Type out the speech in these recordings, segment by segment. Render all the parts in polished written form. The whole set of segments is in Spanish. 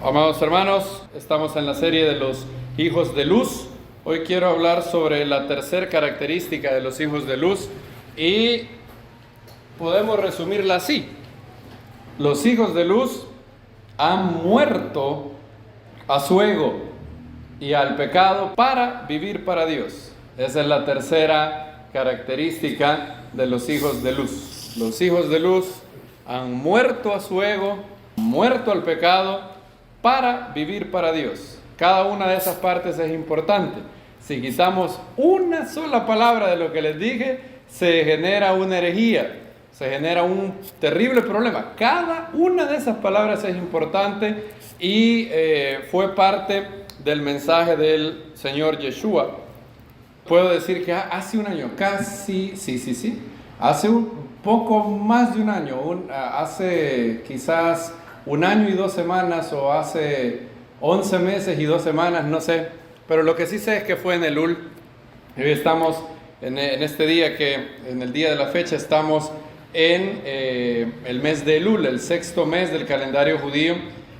Amados hermanos, estamos en la serie de los hijos de luz. Hoy quiero hablar sobre la tercera característica de los hijos de luz y podemos resumirla así. Los hijos de luz han muerto a su ego y al pecado para vivir para Dios. Esa es la tercera característica de los hijos de luz. Los hijos de luz han muerto a su ego, muerto al pecado para vivir para Dios. Cada una de esas partes es importante. Si quitamos una sola palabra de lo que les dije, se genera una herejía, se genera un terrible problema. Cada una de esas palabras es importante y fue parte del mensaje del Señor Yeshua. Puedo decir que hace un año, casi, sí, hace un poco más de un año, hace quizás un año y 2 semanas o hace 11 meses y 2 semanas, no sé, pero lo que sí sé es que fue en Elul. Hoy estamos en este día en el día de la fecha estamos en el mes de Elul, el 6º mes del calendario judío,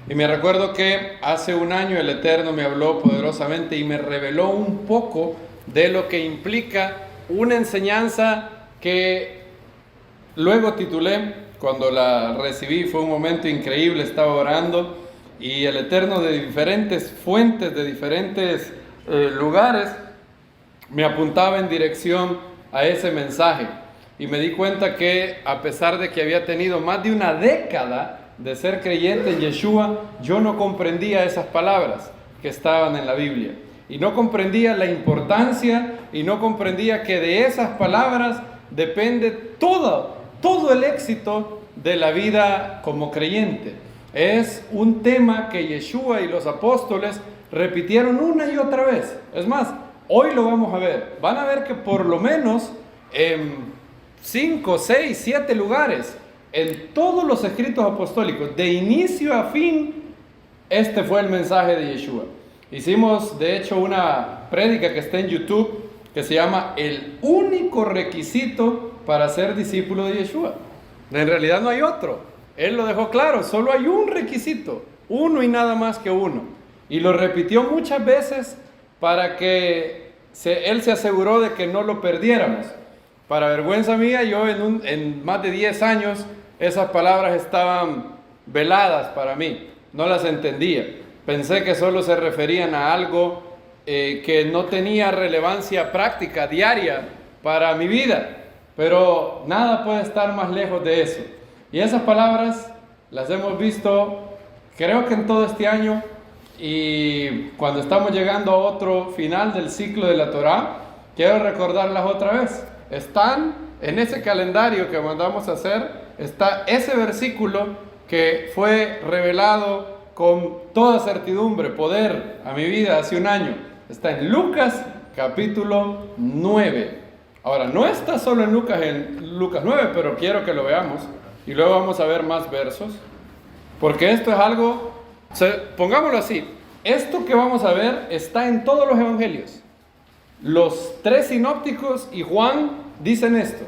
y me recuerdo que hace un año el Eterno me habló poderosamente y me reveló un poco de lo que implica una enseñanza que luego titulé. Cuando la recibí fue un momento increíble, estaba orando y el Eterno de diferentes fuentes, de diferentes lugares, me apuntaba en dirección a ese mensaje. Y me di cuenta que a pesar de que había tenido más de una década de ser creyente en Yeshua, yo no comprendía esas palabras que estaban en la Biblia. Y no comprendía la importancia y no comprendía que de esas palabras depende todo el éxito de la vida como creyente. Es un tema que Yeshua y los apóstoles repitieron una y otra vez. Es más, hoy lo vamos a ver. Van a ver que por lo menos en 5, 6, 7 lugares, en todos los escritos apostólicos, de inicio a fin, este fue el mensaje de Yeshua. Hicimos, de hecho, una prédica que está en YouTube, que se llama El único requisito para ser discípulo de Yeshua. En realidad no hay otro. Él lo dejó claro, solo hay un requisito, uno y nada más que uno. Y lo repitió muchas veces para que él se aseguró de que no lo perdiéramos. Para vergüenza mía, yo en más de 10 años, esas palabras estaban veladas para mí, no las entendía. Pensé que solo se referían a algo que no tenía relevancia práctica, diaria, para mi vida. Pero nada puede estar más lejos de eso. Y esas palabras las hemos visto, creo que en todo este año, y cuando estamos llegando a otro final del ciclo de la Torá, quiero recordarlas otra vez. Están en ese calendario que mandamos a hacer, está ese versículo que fue revelado con toda certidumbre, poder a mi vida hace un año. Está en Lucas capítulo 9. Ahora, no está solo en Lucas 9, pero quiero que lo veamos. Y luego vamos a ver más versos. Porque esto es algo, pongámoslo así, esto que vamos a ver está en todos los evangelios. Los 3 sinópticos y Juan dicen esto.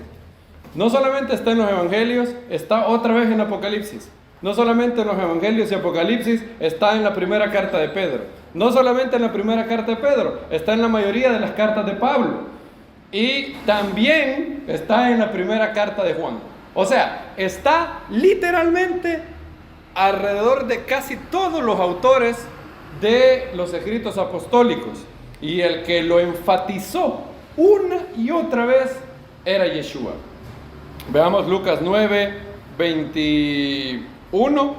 No solamente está en los evangelios, está otra vez en Apocalipsis. No solamente en los evangelios y Apocalipsis, está en la primera carta de Pedro. No solamente en la primera carta de Pedro, está en la mayoría de las cartas de Pablo. Y también está en la primera carta de Juan. O sea, está literalmente alrededor de casi todos los autores de los escritos apostólicos. Y el que lo enfatizó una y otra vez era Yeshua. Veamos Lucas 9, 21.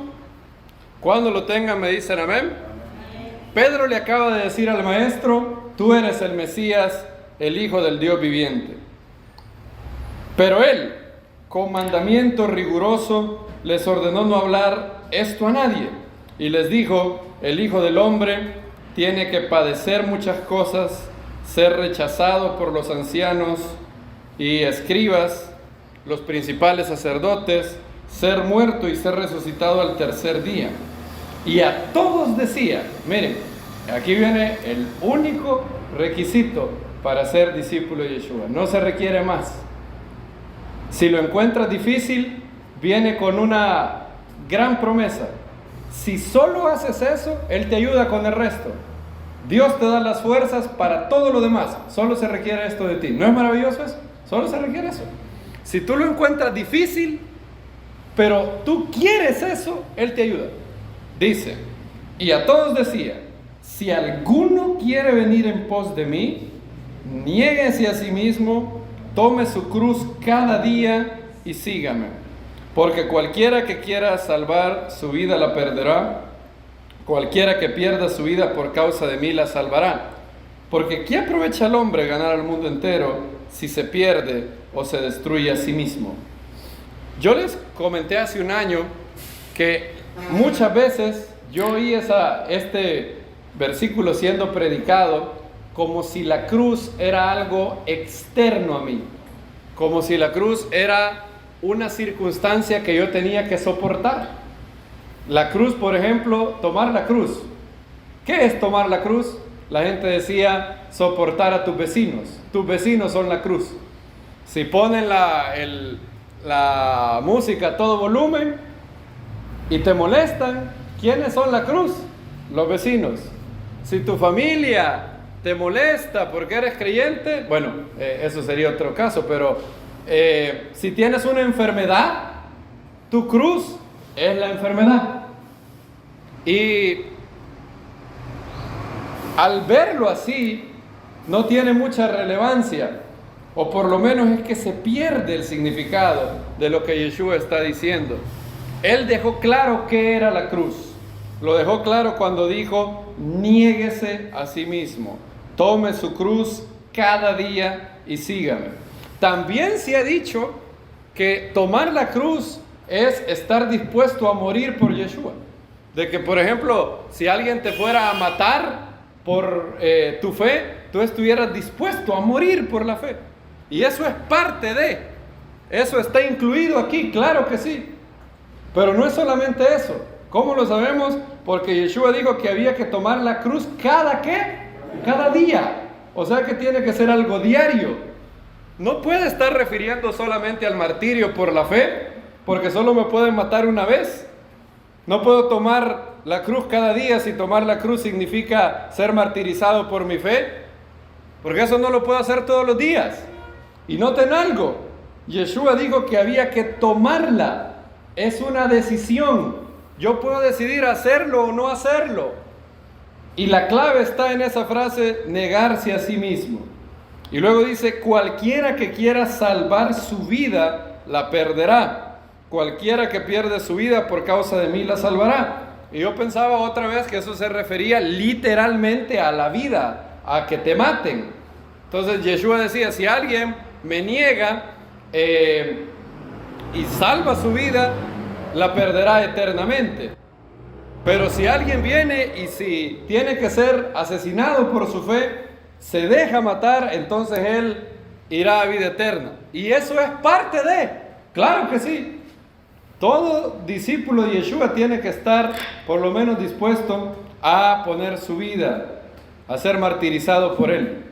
Cuando lo tengan me dicen amén. Pedro le acaba de decir al maestro: tú eres el Mesías, el Hijo del Dios viviente. Pero él, con mandamiento riguroso, les ordenó no hablar esto a nadie. Y les dijo: el Hijo del Hombre tiene que padecer muchas cosas, ser rechazado por los ancianos y escribas, los principales sacerdotes, ser muerto y ser resucitado al tercer día. Y a todos decía, miren, aquí viene el único requisito para ser discípulo de Yeshua. No se requiere más. Si lo encuentras difícil, viene con una gran promesa. Si solo haces eso, Él te ayuda con el resto. Dios te da las fuerzas para todo lo demás. Solo se requiere esto de ti. ¿No es maravilloso eso? Solo se requiere eso. Si tú lo encuentras difícil, pero tú quieres eso, Él te ayuda. Dice, y a todos decía, si alguno quiere venir en pos de mí, niéguese a sí mismo, tome su cruz cada día y sígame. Porque cualquiera que quiera salvar su vida la perderá. Cualquiera que pierda su vida por causa de mí la salvará. Porque ¿qué aprovecha el hombre ganar al mundo entero si se pierde o se destruye a sí mismo? Yo les comenté hace un año que muchas veces yo oí este versículo siendo predicado como si la cruz era algo externo a mí, como si la cruz era una circunstancia que yo tenía que soportar. La cruz, por ejemplo, tomar la cruz. ¿Qué es tomar la cruz? La gente decía soportar a tus vecinos. Tus vecinos son la cruz. Si ponen la música a todo volumen y te molestan, ¿quiénes son la cruz? Los vecinos. Si tu familia te molesta porque eres creyente, bueno, eso sería otro caso, pero si tienes una enfermedad, tu cruz es la enfermedad. Y al verlo así, no tiene mucha relevancia, o por lo menos es que se pierde el significado de lo que Yeshua está diciendo. Él dejó claro qué era la cruz. Lo dejó claro cuando dijo, niéguese a sí mismo, tome su cruz cada día y sígame. También se ha dicho que tomar la cruz es estar dispuesto a morir por Yeshua. De que, por ejemplo, si alguien te fuera a matar por tu fe, tú estuvieras dispuesto a morir por la fe. Y eso es parte de, eso está incluido aquí, claro que sí. Pero no es solamente eso. ¿Cómo lo sabemos? Porque Yeshua dijo que había que tomar la cruz cada día. O sea que tiene que ser algo diario. No puede estar refiriendo solamente al martirio por la fe, porque solo me pueden matar una vez. No puedo tomar la cruz cada día si tomar la cruz significa ser martirizado por mi fe, porque eso no lo puedo hacer todos los días. Y noten algo, Yeshua dijo que había que tomarla. Es una decisión. Yo puedo decidir hacerlo o no hacerlo. Y la clave está en esa frase, negarse a sí mismo. Y luego dice, cualquiera que quiera salvar su vida, la perderá. Cualquiera que pierde su vida por causa de mí, la salvará. Y yo pensaba otra vez que eso se refería literalmente a la vida, a que te maten. Entonces Yeshua decía, si alguien me niega y salva su vida, la perderá eternamente. Pero si alguien viene y si tiene que ser asesinado por su fe, se deja matar, entonces él irá a vida eterna. Y eso es parte de, claro que sí. Todo discípulo de Yeshua tiene que estar por lo menos dispuesto a poner su vida, a ser martirizado por él.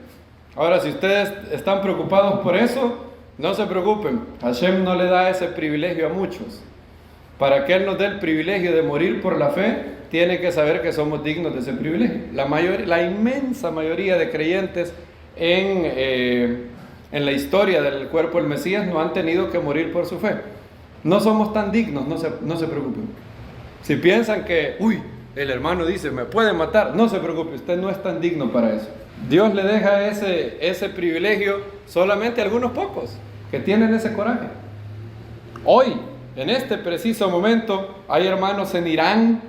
Ahora, si ustedes están preocupados por eso, no se preocupen. Hashem no le da ese privilegio a muchos. Para que Él nos dé el privilegio de morir por la fe, tiene que saber que somos dignos de ese privilegio. La inmensa mayoría de creyentes en la historia del cuerpo del Mesías no han tenido que morir por su fe. No somos tan dignos, no se preocupen. Si piensan que, el hermano dice, me pueden matar, no se preocupe, usted no es tan digno para eso. Dios le deja ese privilegio solamente a algunos pocos que tienen ese coraje. Hoy, en este preciso momento, hay hermanos en Irán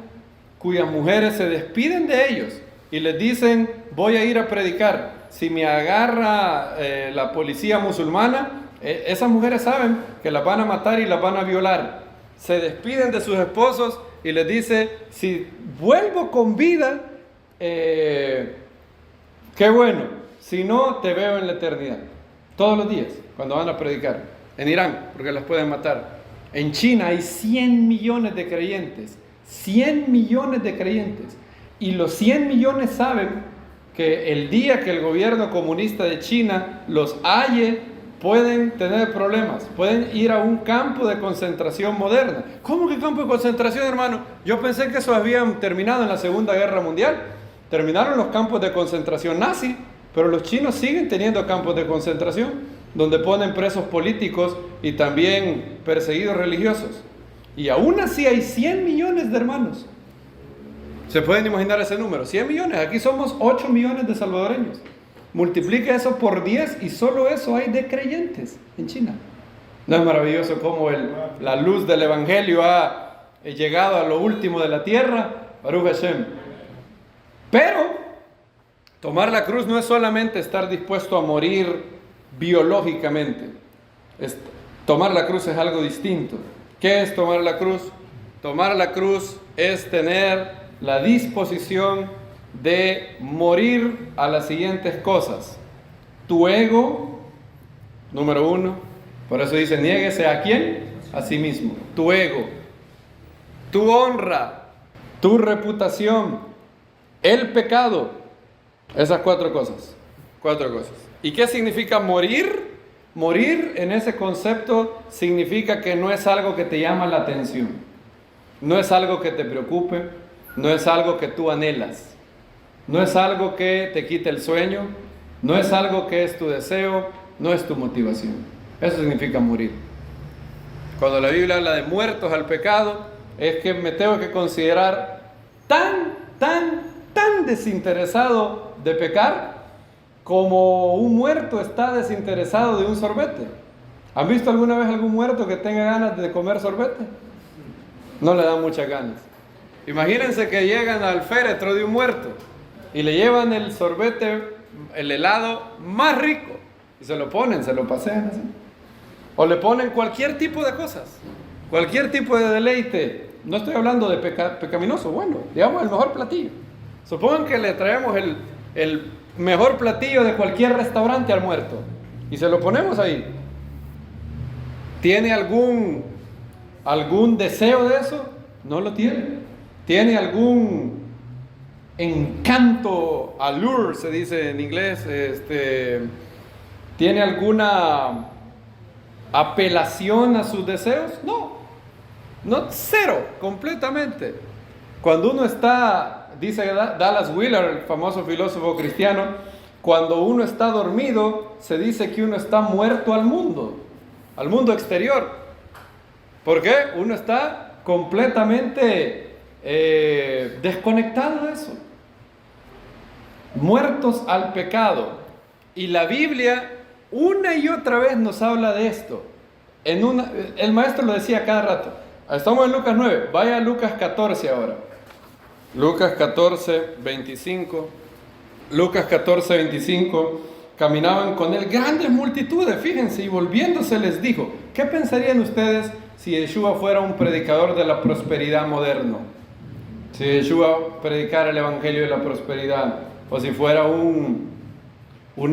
cuyas mujeres se despiden de ellos y les dicen, voy a ir a predicar. Si me agarra la policía musulmana, esas mujeres saben que las van a matar y las van a violar. Se despiden de sus esposos y les dice, si vuelvo con vida, qué bueno, si no, te veo en la eternidad. Todos los días, cuando van a predicar. En Irán, porque las pueden matar. En China hay 100 millones de creyentes. 100 millones de creyentes. Y los 100 millones saben que el día que el gobierno comunista de China los halle pueden tener problemas, pueden ir a un campo de concentración moderna. ¿Cómo que campo de concentración, hermano? Yo pensé que eso habían terminado en la Segunda Guerra Mundial. Terminaron los campos de concentración nazi, pero los chinos siguen teniendo campos de concentración, donde ponen presos políticos y también perseguidos religiosos. Y aún así hay 100 millones de hermanos. ¿Se pueden imaginar ese número? 100 millones. Aquí somos 8 millones de salvadoreños. Multiplica eso por 10 y solo eso hay de creyentes en China. ¿No es maravilloso cómo la luz del Evangelio ha llegado a lo último de la tierra? Baruch Hashem. Pero tomar la cruz no es solamente estar dispuesto a morir biológicamente. Tomar la cruz es algo distinto. ¿Qué es tomar la cruz? Tomar la cruz es tener la disposición de morir a las siguientes cosas. Tu ego, número 1. Por eso dice, niéguese ¿a quién? A sí mismo. Tu ego, tu honra, tu reputación, el pecado. Esas 4 cosas. 4 cosas. ¿Y qué significa morir? Morir en ese concepto significa que no es algo que te llama la atención. No es algo que te preocupe. No es algo que tú anhelas. No es algo que te quite el sueño. No es algo que es tu deseo. No es tu motivación. Eso significa morir. Cuando la Biblia habla de muertos al pecado, es que me tengo que considerar tan desinteresado de pecar como un muerto está desinteresado de un sorbete. ¿Han visto alguna vez algún muerto que tenga ganas de comer sorbete? No le dan muchas ganas. Imagínense que llegan al féretro de un muerto y le llevan el sorbete, el helado más rico, y se lo ponen, se lo pasean así. O le ponen cualquier tipo de cosas, cualquier tipo de deleite. No estoy hablando de pecaminoso, bueno, digamos el mejor platillo. Supongan que le traemos el mejor platillo de cualquier restaurante al muerto y se lo ponemos ahí. ¿Tiene algún deseo de eso? No lo tiene. ¿Tiene algún encanto, allure se dice en inglés? ¿Tiene alguna apelación a sus deseos? No, cero, completamente. Cuando uno está, dice Dallas Willard, el famoso filósofo cristiano, cuando uno está dormido, se dice que uno está muerto al mundo exterior. ¿Por qué? Uno está completamente desconectado de eso. Muertos al pecado. Y la Biblia una y otra vez nos habla de esto. El maestro lo decía cada rato. Estamos en Lucas 9. Vaya a Lucas 14 ahora. Lucas 14, 25. Lucas 14, 25. Caminaban con él grandes multitudes, fíjense, y volviéndose les dijo: ¿qué pensarían ustedes si Yeshua fuera un predicador de la prosperidad moderno? Si Yeshua predicara el evangelio de la prosperidad, o si fuera un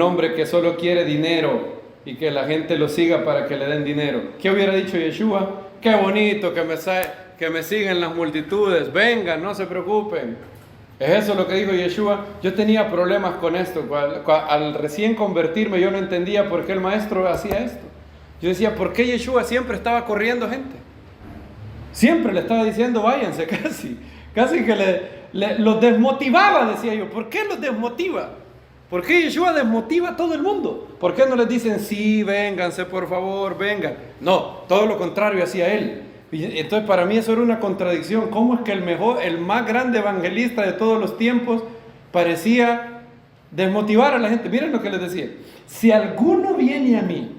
hombre que solo quiere dinero y que la gente lo siga para que le den dinero. ¿Qué hubiera dicho Yeshua? Qué bonito que me sigan las multitudes, vengan, no se preocupen. ¿Es eso lo que dijo Yeshua? Yo tenía problemas con esto. Al recién convertirme yo no entendía por qué el maestro hacía esto. Yo decía, ¿por qué Yeshua siempre estaba corriendo gente? Siempre le estaba diciendo, váyanse, casi que los desmotivaba, decía yo. ¿Por qué los desmotiva? ¿Por qué Yeshua desmotiva a todo el mundo? ¿Por qué no les dicen, sí, vénganse, por favor, vengan? No, todo lo contrario hacía él. Y entonces para mí eso era una contradicción. ¿Cómo es que el más grande evangelista de todos los tiempos parecía desmotivar a la gente? Miren lo que les decía. Si alguno viene a mí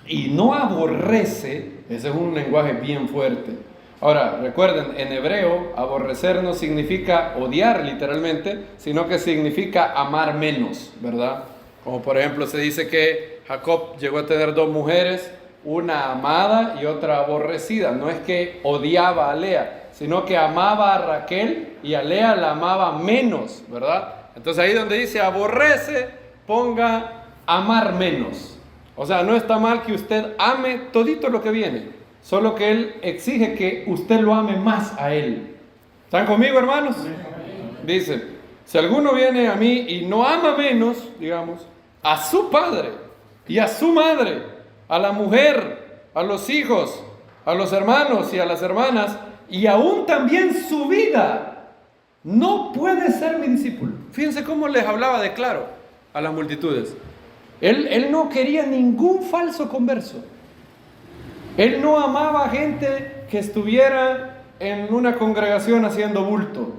y no aborrece, ese es un lenguaje bien fuerte. Ahora, recuerden, en hebreo, aborrecer no significa odiar literalmente, sino que significa amar menos, ¿verdad? Como por ejemplo se dice que Jacob llegó a tener 2 mujeres, una amada y otra aborrecida. No es que odiaba a Lea, sino que amaba a Raquel y a Lea la amaba menos, ¿verdad? Entonces ahí donde dice aborrece, ponga amar menos. O sea, no está mal que usted ame todito lo que viene, solo que Él exige que usted lo ame más a Él. ¿Están conmigo, hermanos? Dice, si alguno viene a mí y no ama menos, digamos, a su padre y a su madre a la mujer, a los hijos, a los hermanos y a las hermanas, y aún también su vida, no puede ser mi discípulo. Fíjense cómo les hablaba de claro a las multitudes. Él no quería ningún falso converso. Él no amaba a gente que estuviera en una congregación haciendo bulto.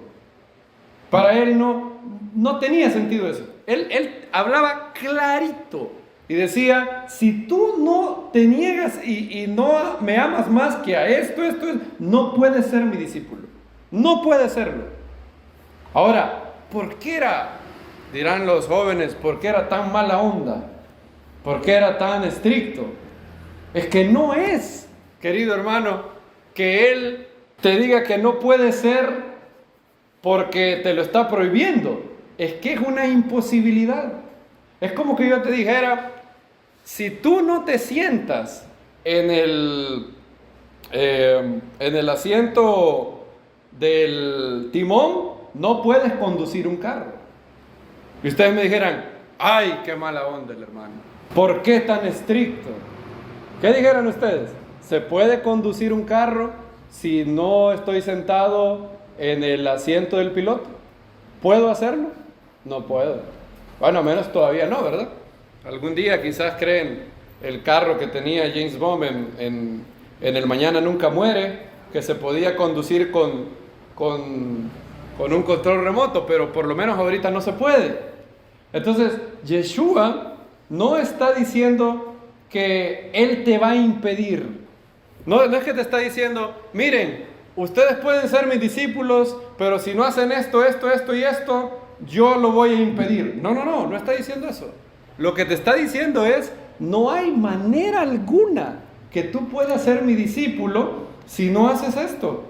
Para él no tenía sentido eso. Él hablaba clarito y decía, si tú no te niegas y no me amas más que a esto, no puedes ser mi discípulo. No puedes serlo. Ahora, ¿por qué dirán los jóvenes, por qué era tan mala onda? ¿Por qué era tan estricto? Es que no es, querido hermano, que Él te diga que no puede ser porque te lo está prohibiendo. Es que es una imposibilidad. Es como que yo te dijera, si tú no te sientas en el asiento del timón, no puedes conducir un carro. Y ustedes me dijeran, ay, qué mala onda el hermano. ¿Por qué tan estricto? ¿Qué dijeran ustedes? ¿Se puede conducir un carro si no estoy sentado en el asiento del piloto? ¿Puedo hacerlo? No puedo. Bueno, menos todavía no, ¿verdad? Algún día quizás creen el carro que tenía James Bond en El Mañana Nunca Muere, que se podía conducir con un control remoto, pero por lo menos ahorita no se puede. Entonces, Yeshua no está diciendo que Él te va a impedir. No es que te está diciendo, miren, ustedes pueden ser mis discípulos, pero si no hacen esto y esto, yo lo voy a impedir. No está diciendo eso. Lo que te está diciendo es, no hay manera alguna que tú puedas ser mi discípulo si no haces esto.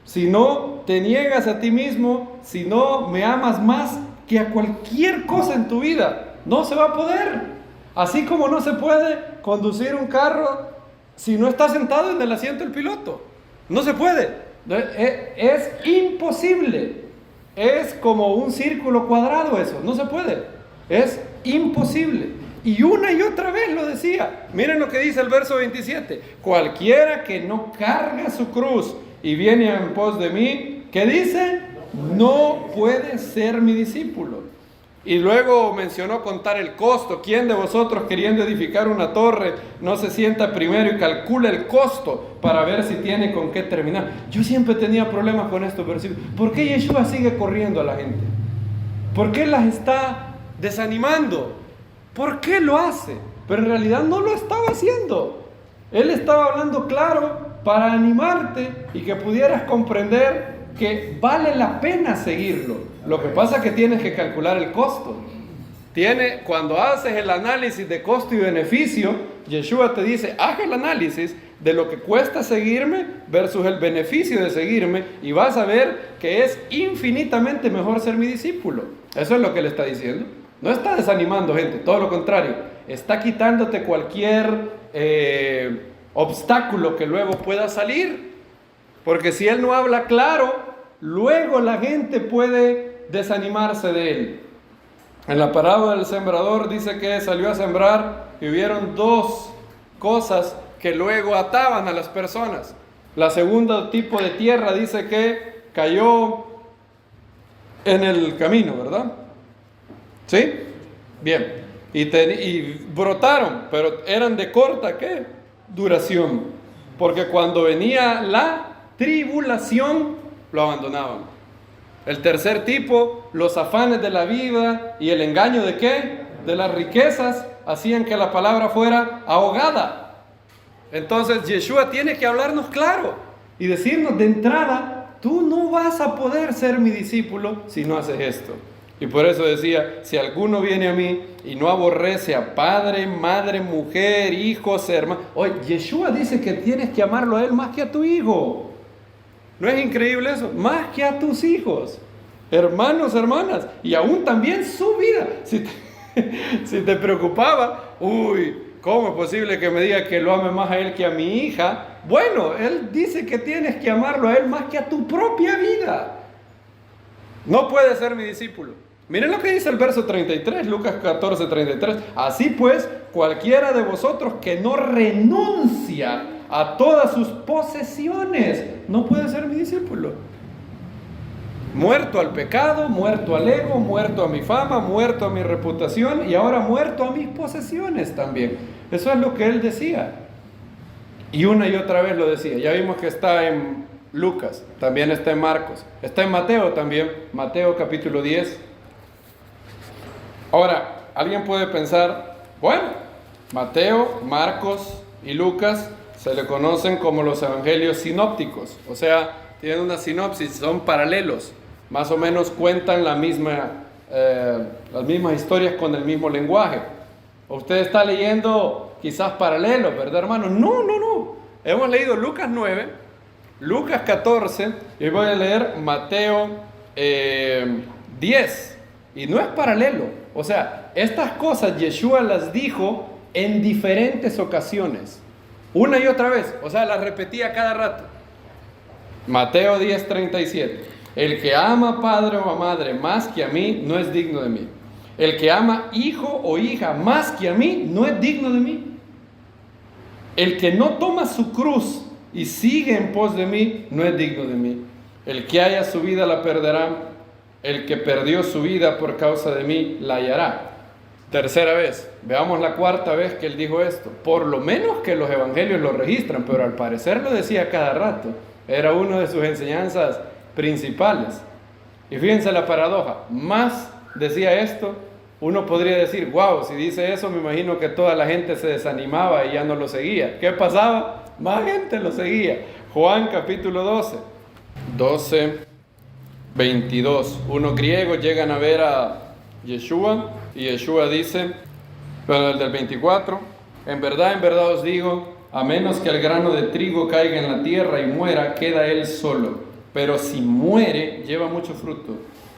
Si no te niegas a ti mismo, si no me amas más que a cualquier cosa en tu vida, no se va a poder. Así como no se puede conducir un carro si no estás sentado en el asiento del piloto. No se puede. Es imposible. Es como un círculo cuadrado eso. No se puede. Es imposible. Y una y otra vez lo decía. Miren lo que dice el verso 27. Cualquiera que no carga su cruz y viene en pos de mí, ¿qué dice? No puede ser mi discípulo. Y luego mencionó contar el costo. ¿Quién de vosotros, queriendo edificar una torre, no se sienta primero y calcula el costo para ver si tiene con qué terminar? Yo siempre tenía problemas con estos versículos. ¿Por qué Yeshua sigue corriendo a la gente? ¿Por qué las está desanimando? ¿Por qué lo hace? Pero en realidad no lo estaba haciendo. Él estaba hablando claro para animarte y que pudieras comprender que vale la pena seguirlo. Lo que pasa es que tienes que calcular el costo. Cuando haces el análisis de costo y beneficio, Yeshua te dice, haz el análisis de lo que cuesta seguirme versus el beneficio de seguirme y vas a ver que es infinitamente mejor ser mi discípulo. Eso es lo que le está diciendo. No está desanimando gente, todo lo contrario. Está quitándote cualquier obstáculo que luego pueda salir. Porque si Él no habla claro, luego la gente puede desanimarse de Él. En la parábola del sembrador dice que salió a sembrar y hubieron dos cosas que luego ataban a las personas. La segunda tipo de tierra dice que cayó en el camino, ¿verdad? ¿Sí? Bien. Y brotaron, pero eran de corta, ¿qué? Duración. Porque cuando venía la tribulación, lo abandonaban. El tercer tipo, los afanes de la vida y el engaño de ¿qué? De las riquezas, hacían que la palabra fuera ahogada. Entonces Yeshua tiene que hablarnos claro y decirnos de entrada, tú no vas a poder ser mi discípulo si no haces esto. Y por eso decía, si alguno viene a mí y no aborrece a padre, madre, mujer, hijos, hermanos. Oye, Yeshua dice que tienes que amarlo a él más que a tu hijo. ¿No es increíble eso? Más que a tus hijos, hermanos, hermanas, y aún también su vida. Si te preocupaba, ¿cómo es posible que me diga que lo ame más a él que a mi hija? Bueno, él dice que tienes que amarlo a él más que a tu propia vida. No puedes ser mi discípulo. Miren lo que dice el verso 33, Lucas 14, 33. Así pues, cualquiera de vosotros que no renuncia a todas sus posesiones, no puede ser mi discípulo. Muerto al pecado, muerto al ego, muerto a mi fama, muerto a mi reputación y ahora muerto a mis posesiones también. Eso es lo que él decía. Y una y otra vez lo decía. Ya vimos que está en Lucas, también está en Marcos, está en Mateo también, Mateo capítulo 10. Ahora, alguien puede pensar, bueno, Mateo, Marcos y Lucas se le conocen como los evangelios sinópticos, o sea, tienen una sinopsis, son paralelos, más o menos cuentan las mismas historias con el mismo lenguaje. Usted está leyendo quizás paralelos, ¿verdad, hermano? No. Hemos leído Lucas 9, Lucas 14 y voy a leer Mateo 10. Y no es paralelo. O sea, estas cosas Yeshua las dijo en diferentes ocasiones. Una y otra vez. O sea, las repetía cada rato. Mateo 10:37. El que ama padre o a madre más que a mí, no es digno de mí. El que ama hijo o hija más que a mí, no es digno de mí. El que no toma su cruz y sigue en pos de mí, no es digno de mí. El que haya su vida la perderá. El que perdió su vida por causa de mí, la hallará. Tercera vez. Veamos la cuarta vez que él dijo esto. Por lo menos que los evangelios lo registran, pero al parecer lo decía cada rato. Era una de sus enseñanzas principales. Y fíjense la paradoja. Más decía esto, uno podría decir, wow, si dice eso, me imagino que toda la gente se desanimaba y ya no lo seguía. ¿Qué pasaba? Más gente lo seguía. Juan capítulo 12, 22. Unos griegos llegan a ver a Yeshua y Yeshua dice, bueno, el del 24, en verdad os digo, a menos que el grano de trigo caiga en la tierra y muera, queda él solo. Pero si muere, lleva mucho fruto.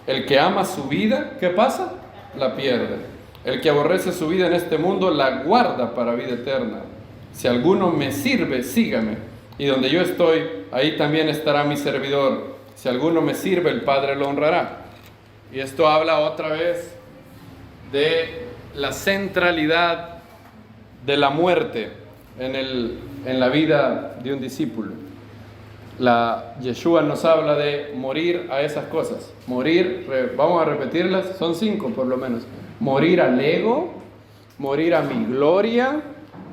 El que ama su vida, ¿qué pasa? La pierde. El que aborrece su vida en este mundo, la guarda para vida eterna. Si alguno me sirve, sígame. Y donde yo estoy, ahí también estará mi servidor. Si alguno me sirve, el Padre lo honrará. Y esto habla otra vez de la centralidad de la muerte en la vida de un discípulo. Yeshua nos habla de morir a esas cosas. Morir, vamos a repetirlas, son 5 por lo menos. Morir al ego, morir a mi gloria,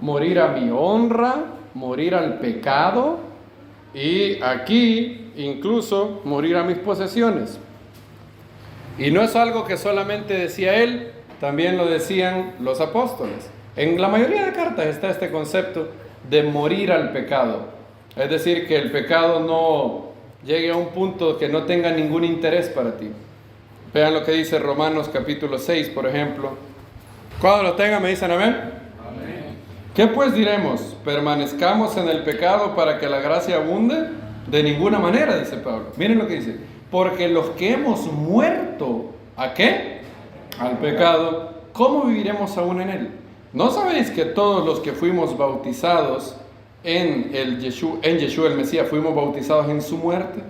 morir a mi honra, morir al pecado y aquí incluso morir a mis posesiones. Y no es algo que solamente decía él, también lo decían los apóstoles. En la mayoría de cartas está este concepto de morir al pecado. Es decir, que el pecado no llegue a un punto que no tenga ningún interés para ti. Vean lo que dice Romanos capítulo 6, por ejemplo. Cuando lo tengan me dicen amén. Amén. ¿Qué pues diremos? ¿Permanezcamos en el pecado para que la gracia abunde? De ninguna manera, dice Pablo. Miren lo que dice. Porque los que hemos muerto, ¿a qué? Al pecado, ¿cómo viviremos aún en él? ¿No sabéis que todos los que fuimos bautizados en Yeshua el Mesías, fuimos bautizados en su muerte?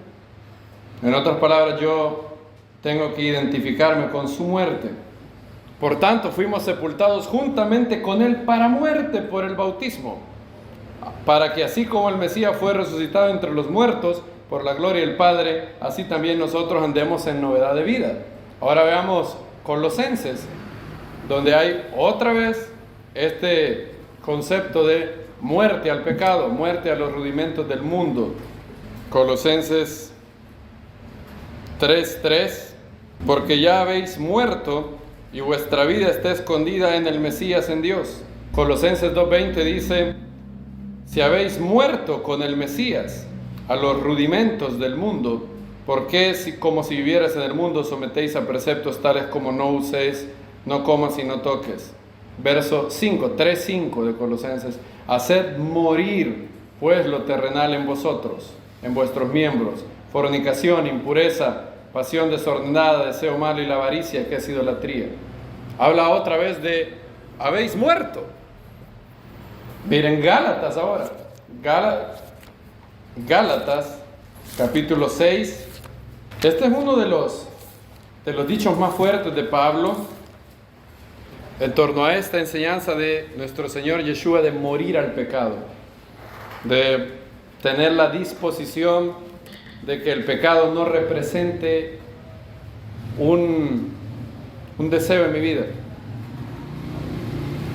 En otras palabras, yo tengo que identificarme con su muerte. Por tanto, fuimos sepultados juntamente con él para muerte por el bautismo, para que así como el Mesías fue resucitado entre los muertos por la gloria del Padre, así también nosotros andemos en novedad de vida. Ahora veamos Colosenses, donde hay otra vez este concepto de muerte al pecado, muerte a los rudimentos del mundo. Colosenses 3:3, porque ya habéis muerto y vuestra vida está escondida en el Mesías, en Dios. Colosenses 2:20 dice, si habéis muerto con el Mesías a los rudimentos del mundo, ¿por qué como si vivieras en el mundo sometéis a preceptos tales como no uséis, no comas y no toques? Verso 3:5 de Colosenses, haced morir pues lo terrenal en vosotros, en vuestros miembros, fornicación, impureza, pasión desordenada, deseo malo y la avaricia, que es idolatría. Habla otra vez de habéis muerto. Miren Gálatas ahora, Gálatas capítulo 6. Este es uno de los de los dichos más fuertes de Pablo en torno a esta enseñanza de nuestro Señor Yeshua de morir al pecado, de tener la disposición de que el pecado no represente un deseo en mi vida.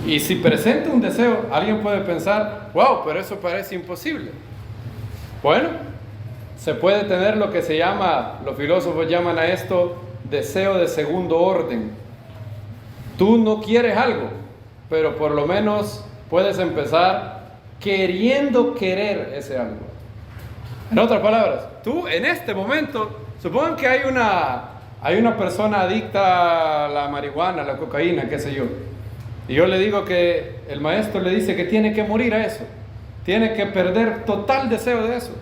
Y si presenta un deseo, alguien puede pensar, wow, pero eso parece imposible. Bueno, se puede tener lo que se llama, los filósofos llaman a esto deseo de segundo orden. Tú no quieres algo, pero por lo menos puedes empezar queriendo querer ese algo. En otras palabras, tú en este momento, supongan que hay una persona adicta a la marihuana, a la cocaína, qué sé yo. Y yo le digo que el maestro le dice que tiene que morir a eso. Tiene que perder total deseo de eso.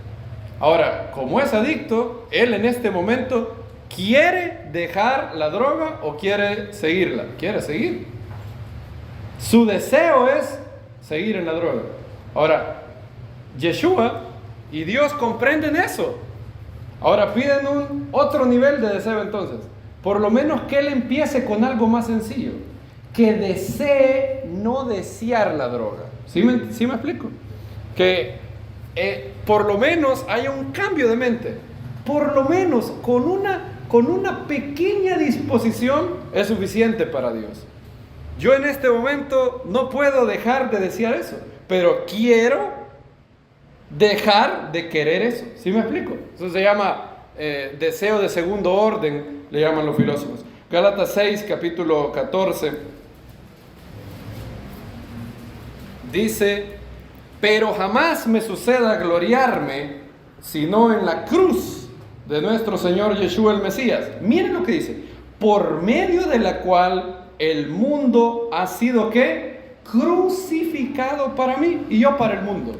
Ahora, como es adicto, él en este momento quiere dejar la droga o quiere seguirla. Quiere seguir. Su deseo es seguir en la droga. Ahora, Yeshua y Dios comprenden eso. Ahora piden un otro nivel de deseo entonces. Por lo menos que él empiece con algo más sencillo. Que desee no desear la droga. ¿Sí me explico? Que por lo menos haya un cambio de mente. Por lo menos con una pequeña disposición es suficiente para Dios. Yo en este momento no puedo dejar de desear eso, pero quiero dejar de querer eso. ¿Sí me explico? Eso se llama deseo de segundo orden, le llaman los filósofos. Gálatas 6, capítulo 14. Dice, pero jamás me suceda gloriarme, sino en la cruz de nuestro Señor Yeshua el Mesías. Miren lo que dice, por medio de la cual el mundo ha sido, ¿qué? Crucificado para mí y yo para el mundo.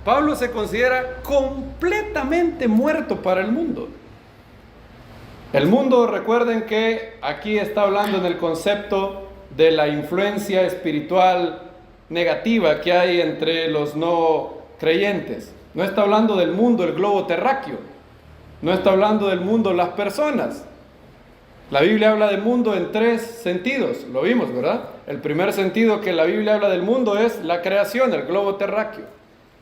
Pablo se considera completamente muerto para el mundo. El mundo, recuerden que aquí está hablando en el concepto de la influencia espiritual negativa que hay entre los no creyentes. No está hablando del mundo, el globo terráqueo. No está hablando del mundo, las personas. La Biblia habla del mundo en tres sentidos. Lo vimos, ¿verdad? El primer sentido que la Biblia habla del mundo es la creación, el globo terráqueo.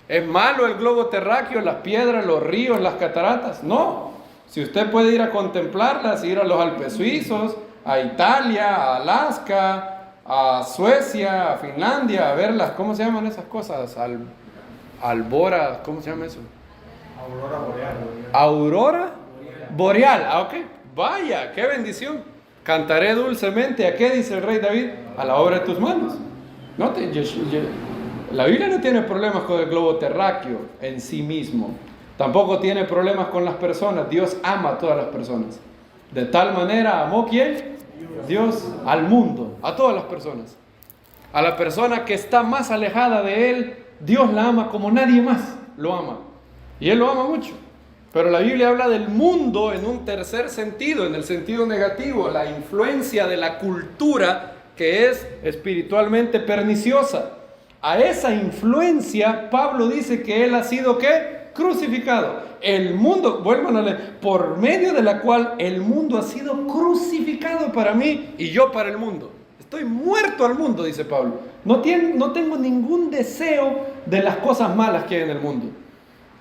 ¿Es malo el globo terráqueo, las piedras, los ríos, las cataratas? No. Si usted puede ir a contemplarlas, ir a los Alpes suizos, a Italia, a Alaska, a Suecia, a Finlandia, a verlas, ¿cómo se llaman esas cosas? Albora, ¿cómo se llama eso? Aurora boreal. Aurora boreal, ok, vaya, qué bendición. Cantaré dulcemente, ¿a qué dice el rey David? A la obra de tus manos. La Biblia no tiene problemas con el globo terráqueo en sí mismo, tampoco tiene problemas con las personas. Dios ama a todas las personas. De tal manera amó, ¿quién? Dios al mundo, a todas las personas. A la persona que está más alejada de Él, Dios la ama como nadie más lo ama. Y Él lo ama mucho. Pero la Biblia habla del mundo en un tercer sentido, en el sentido negativo, la influencia de la cultura que es espiritualmente perniciosa. A esa influencia, Pablo dice que Él ha sido, ¿qué? Crucificado. El mundo, vuelvan a leer, por medio de la cual el mundo ha sido crucificado para mí y yo para el mundo. Estoy muerto al mundo, dice Pablo. No tengo ningún deseo de las cosas malas que hay en el mundo.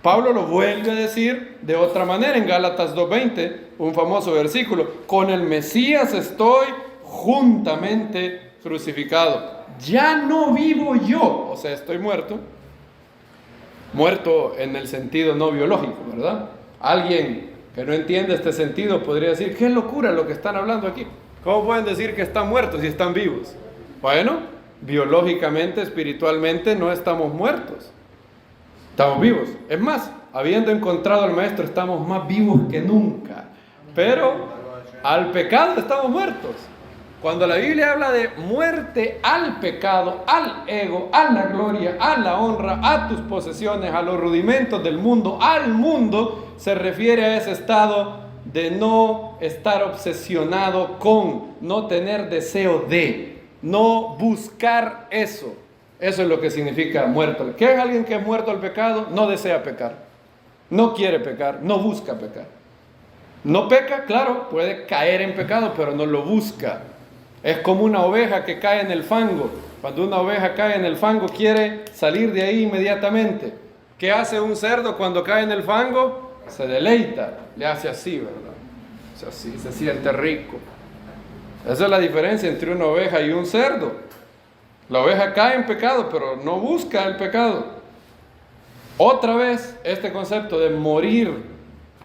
Pablo lo vuelve a decir de otra manera en Gálatas 2:20, un famoso versículo. Con el Mesías estoy juntamente crucificado. Ya no vivo yo, o sea, estoy muerto. Muerto en el sentido no biológico, ¿verdad? Alguien que no entiende este sentido podría decir, qué locura lo que están hablando aquí. ¿Cómo pueden decir que están muertos si están vivos? Bueno, biológicamente, espiritualmente no estamos muertos. Estamos vivos. Es más, habiendo encontrado al Maestro, estamos más vivos que nunca. Pero al pecado estamos muertos. Cuando la Biblia habla de muerte al pecado, al ego, a la gloria, a la honra, a tus posesiones, a los rudimentos del mundo, al mundo, se refiere a ese estado de no estar obsesionado con, no tener deseo de, no buscar eso. Eso es lo que significa muerto. ¿Qué es alguien que es muerto al pecado? No desea pecar, no quiere pecar, no busca pecar. No peca, claro, puede caer en pecado, pero no lo busca. Es como una oveja que cae en el fango. Cuando una oveja cae en el fango, quiere salir de ahí inmediatamente. ¿Qué hace un cerdo cuando cae en el fango? Se deleita, le hace así, ¿verdad? O así, se siente rico. Esa es la diferencia entre una oveja y un cerdo. La oveja cae en pecado, pero no busca el pecado. Otra vez, este concepto de morir.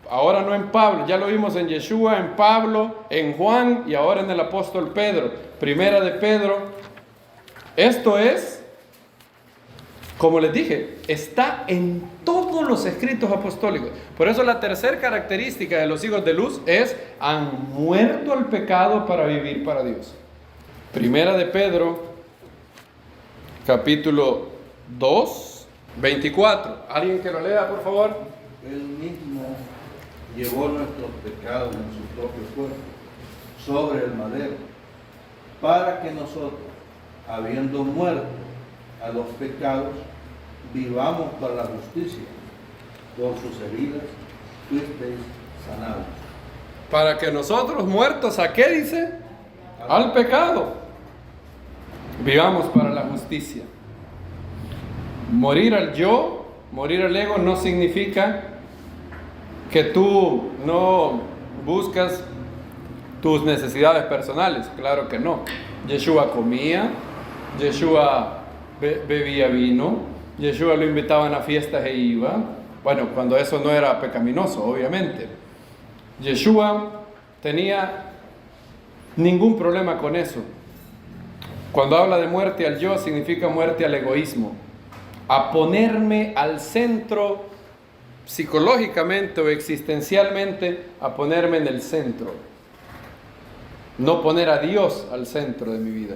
Ahora no en Pablo, ya lo vimos en Yeshua, en Pablo, en Juan y ahora en el apóstol Pedro. Primera de Pedro. Esto es, como les dije, está en todos los escritos apostólicos. Por eso la tercera característica de los hijos de luz es: han muerto al pecado para vivir para Dios. Primera de Pedro, capítulo 2, 24. ¿Alguien que lo lea, por favor? Él mismo llevó nuestros pecados en su propio cuerpo sobre el madero, para que nosotros, habiendo muerto a los pecados, vivamos para la justicia. Por sus heridas fuisteis sanados. Para que nosotros, muertos, ¿a qué dice? Al pecado, vivamos para la justicia. Morir al yo, morir al ego, no significa que tú no buscas tus necesidades personales. Claro que no. Yeshua comía, Yeshua bebía vino, Yeshua lo invitaban a fiestas e iba. Bueno, cuando eso no era pecaminoso, obviamente. Yeshua tenía ningún problema con eso. Cuando habla de muerte al yo, significa muerte al egoísmo, a ponerme al centro psicológicamente o existencialmente, a ponerme en el centro. No poner a Dios al centro de mi vida,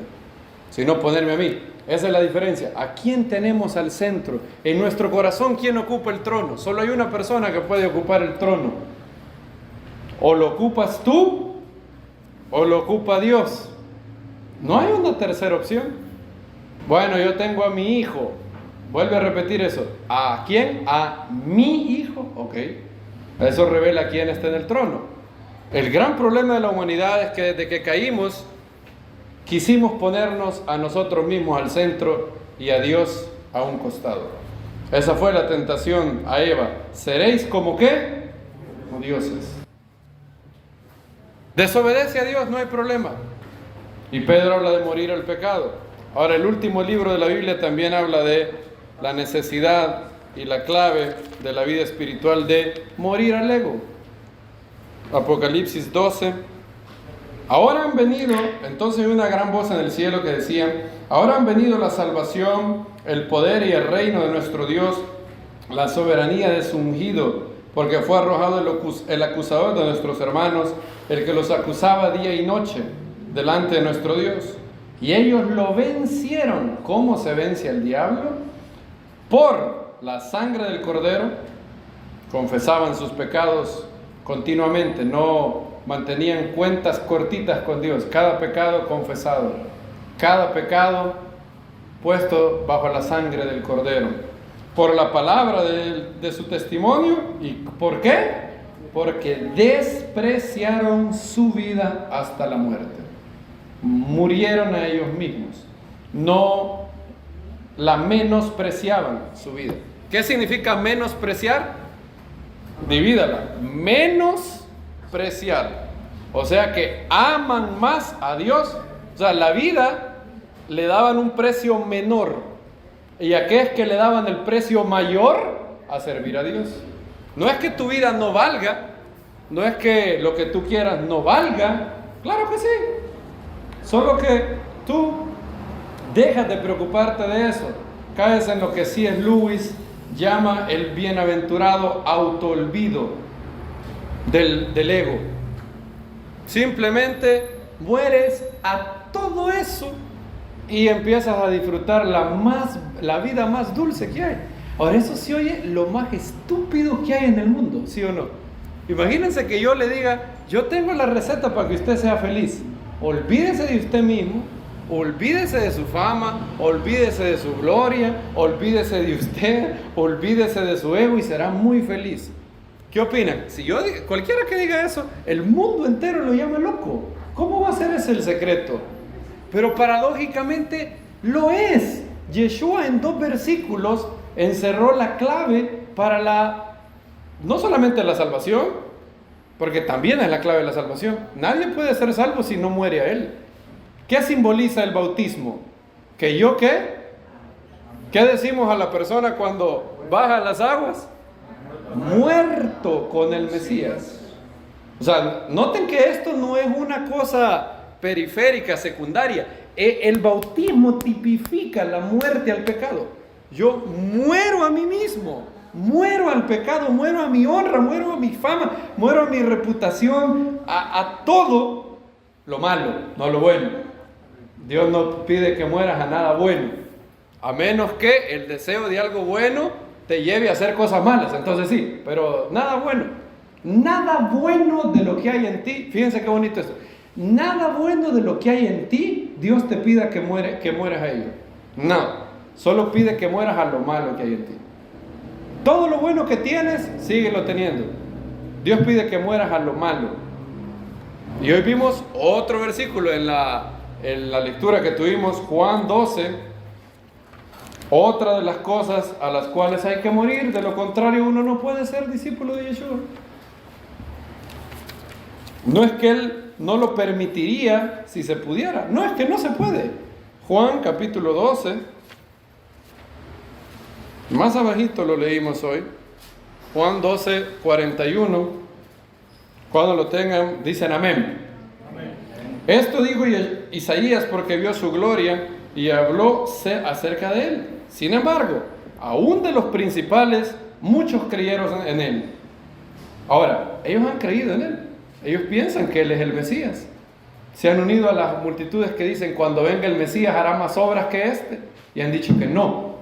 sino ponerme a mí. Esa es la diferencia. ¿A quién tenemos al centro? En nuestro corazón, ¿quién ocupa el trono? Solo hay una persona que puede ocupar el trono. O lo ocupas tú, o lo ocupa Dios. No hay una tercera opción. Bueno, yo tengo a mi hijo. Vuelve a repetir eso. ¿A quién? A mi hijo. Ok. Eso revela quién está en el trono. El gran problema de la humanidad es que desde que caímos, quisimos ponernos a nosotros mismos al centro y a Dios a un costado. Esa fue la tentación a Eva. ¿Seréis como qué? Como dioses. Desobedece a Dios, no hay problema. Y Pedro habla de morir al pecado. Ahora, el último libro de la Biblia también habla de la necesidad y la clave de la vida espiritual de morir al ego. Apocalipsis 12. Ahora han venido, entonces hay una gran voz en el cielo que decía: ahora han venido la salvación, el poder y el reino de nuestro Dios, la soberanía de su ungido, porque fue arrojado el acusador de nuestros hermanos, el que los acusaba día y noche delante de nuestro Dios. Y ellos lo vencieron. ¿Cómo se vence al diablo? Por la sangre del Cordero. Confesaban sus pecados continuamente, no mantenían cuentas cortitas con Dios. Cada pecado confesado, cada pecado puesto bajo la sangre del Cordero. Por la palabra de su testimonio. ¿Y por qué? Porque despreciaron su vida hasta la muerte. Murieron a ellos mismos. No la menospreciaban su vida. ¿Qué significa menospreciar? Divídala. Menospreciar. O sea que aman más a Dios. O sea, la vida le daban un precio menor. ¿Y a qué es que le daban el precio mayor? A servir a Dios. No es que tu vida no valga. No es que lo que tú quieras no valga. Claro que sí. Solo que tú dejas de preocuparte de eso. Caes en lo que C.S. Lewis llama el bienaventurado autoolvido del ego. Simplemente mueres a todo eso y empiezas a disfrutar la vida más dulce que hay. Ahora, eso se oye lo más estúpido que hay en el mundo, ¿sí o no? Imagínense que yo le diga: yo tengo la receta para que usted sea feliz. Olvídese de usted mismo, olvídese de su fama, olvídese de su gloria, olvídese de usted, olvídese de su ego y será muy feliz. ¿Qué opinan? Si cualquiera que diga eso, el mundo entero lo llama loco. ¿Cómo va a ser ese el secreto? Pero paradójicamente lo es. Yeshua en 2 versículos encerró la clave para no solamente la salvación, porque también es la clave de la salvación. Nadie puede ser salvo si no muere a Él. ¿Qué simboliza el bautismo? ¿Que yo qué? ¿Qué decimos a la persona cuando baja las aguas? Muerto con el Mesías. O sea, noten que esto no es una cosa periférica, secundaria. El bautismo tipifica la muerte al pecado. Yo muero a mí mismo, muero al pecado, muero a mi honra, muero a mi fama, muero a mi reputación, a todo lo malo, no lo bueno. Dios no pide que mueras a nada bueno, a menos que el deseo de algo bueno te lleve a hacer cosas malas, entonces sí, pero nada bueno de lo que hay en ti. Fíjense qué bonito esto. Nada bueno de lo que hay en ti, Dios te pida que mueras a ello. No, solo pide que mueras a lo malo que hay en ti. Todo lo bueno que tienes, síguelo teniendo. Dios pide que mueras a lo malo. Y hoy vimos otro versículo en la lectura que tuvimos, Juan 12. Otra de las cosas a las cuales hay que morir, de lo contrario uno no puede ser discípulo de Yeshua. No es que Él no lo permitiría si se pudiera, no, es que no se puede. Juan capítulo 12, más abajito lo leímos hoy, Juan 12, 41, cuando lo tengan dicen amén. Esto dijo Isaías porque vio su gloria y habló acerca de Él. Sin embargo, aún de los principales, muchos creyeron en Él. Ahora, ellos han creído en Él. Ellos piensan que Él es el Mesías. Se han unido a las multitudes que dicen, cuando venga el Mesías hará más obras que este. Y han dicho que no.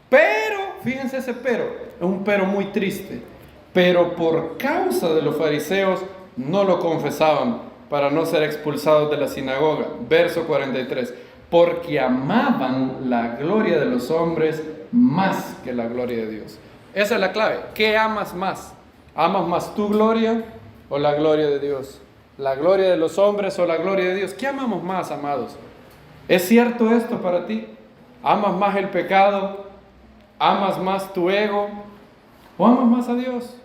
Pero, fíjense ese pero, es un pero muy triste. Pero por causa de los fariseos no lo confesaban para no ser expulsados de la sinagoga. Verso 43. Porque amaban la gloria de los hombres más que la gloria de Dios. Esa es la clave. ¿Qué amas más? ¿Amas más tu gloria o la gloria de Dios? ¿La gloria de los hombres o la gloria de Dios? ¿Qué amamos más, amados? ¿Es cierto esto para ti? ¿Amas más el pecado? ¿Amas más tu ego? ¿O amas más a Dios?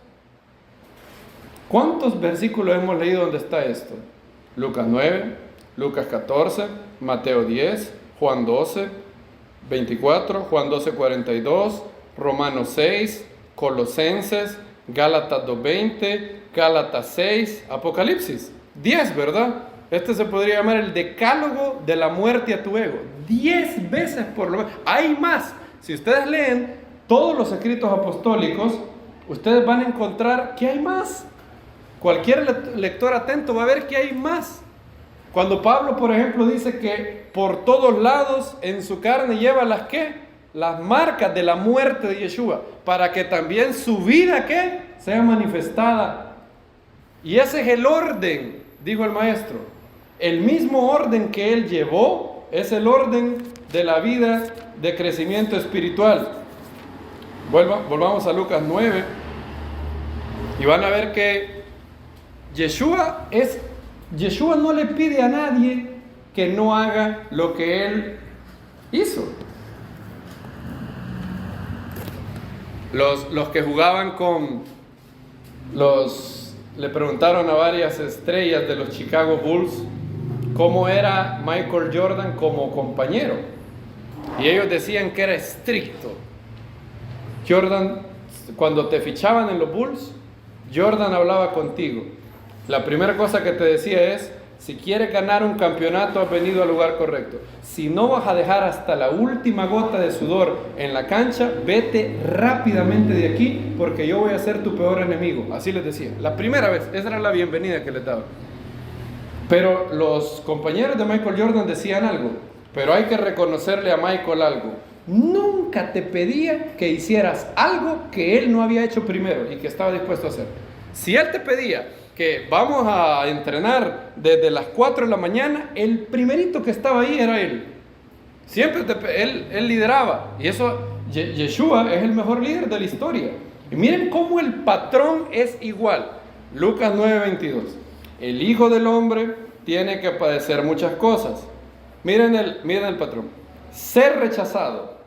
¿Cuántos versículos hemos leído donde está esto? Lucas 9, Lucas 14, Mateo 10, Juan 12, 24, Juan 12, 42, Romanos 6, Colosenses, Gálatas 2:20, Gálatas 6, Apocalipsis 10, ¿verdad? Este se podría llamar el decálogo de la muerte a tu ego. 10 veces por lo menos. Hay más. Si ustedes leen todos los escritos apostólicos, ustedes van a encontrar que hay más. Cualquier lector atento va a ver que hay más. Cuando Pablo, por ejemplo, dice que por todos lados en su carne lleva las ¿qué? Las marcas de la muerte de Yeshua, para que también su vida ¿qué? Sea manifestada. Y ese es el orden, dijo el maestro. El mismo orden que él llevó es el orden de la vida de crecimiento espiritual. Volvamos a Lucas 9 y van a ver que Yeshua no le pide a nadie que no haga lo que él hizo. Los que jugaban le preguntaron a varias estrellas de los Chicago Bulls cómo era Michael Jordan como compañero. Y ellos decían que era estricto. Jordan, cuando te fichaban en los Bulls, Jordan hablaba contigo. La primera cosa que te decía es, si quieres ganar un campeonato, has venido al lugar correcto. Si no vas a dejar hasta la última gota de sudor en la cancha, vete rápidamente de aquí, porque yo voy a ser tu peor enemigo. Así les decía. La primera vez, esa era la bienvenida que les daba. Pero los compañeros de Michael Jordan decían algo, pero hay que reconocerle a Michael algo. Nunca te pedía que hicieras algo que él no había hecho primero y que estaba dispuesto a hacer. Si él te pedía que vamos a entrenar desde las 4 de la mañana, el primerito que estaba ahí era él. Siempre él lideraba. Y eso, Yeshua es el mejor líder de la historia. Y miren cómo el patrón es igual. Lucas 9:22. El Hijo del Hombre tiene que padecer muchas cosas. Miren el patrón. Ser rechazado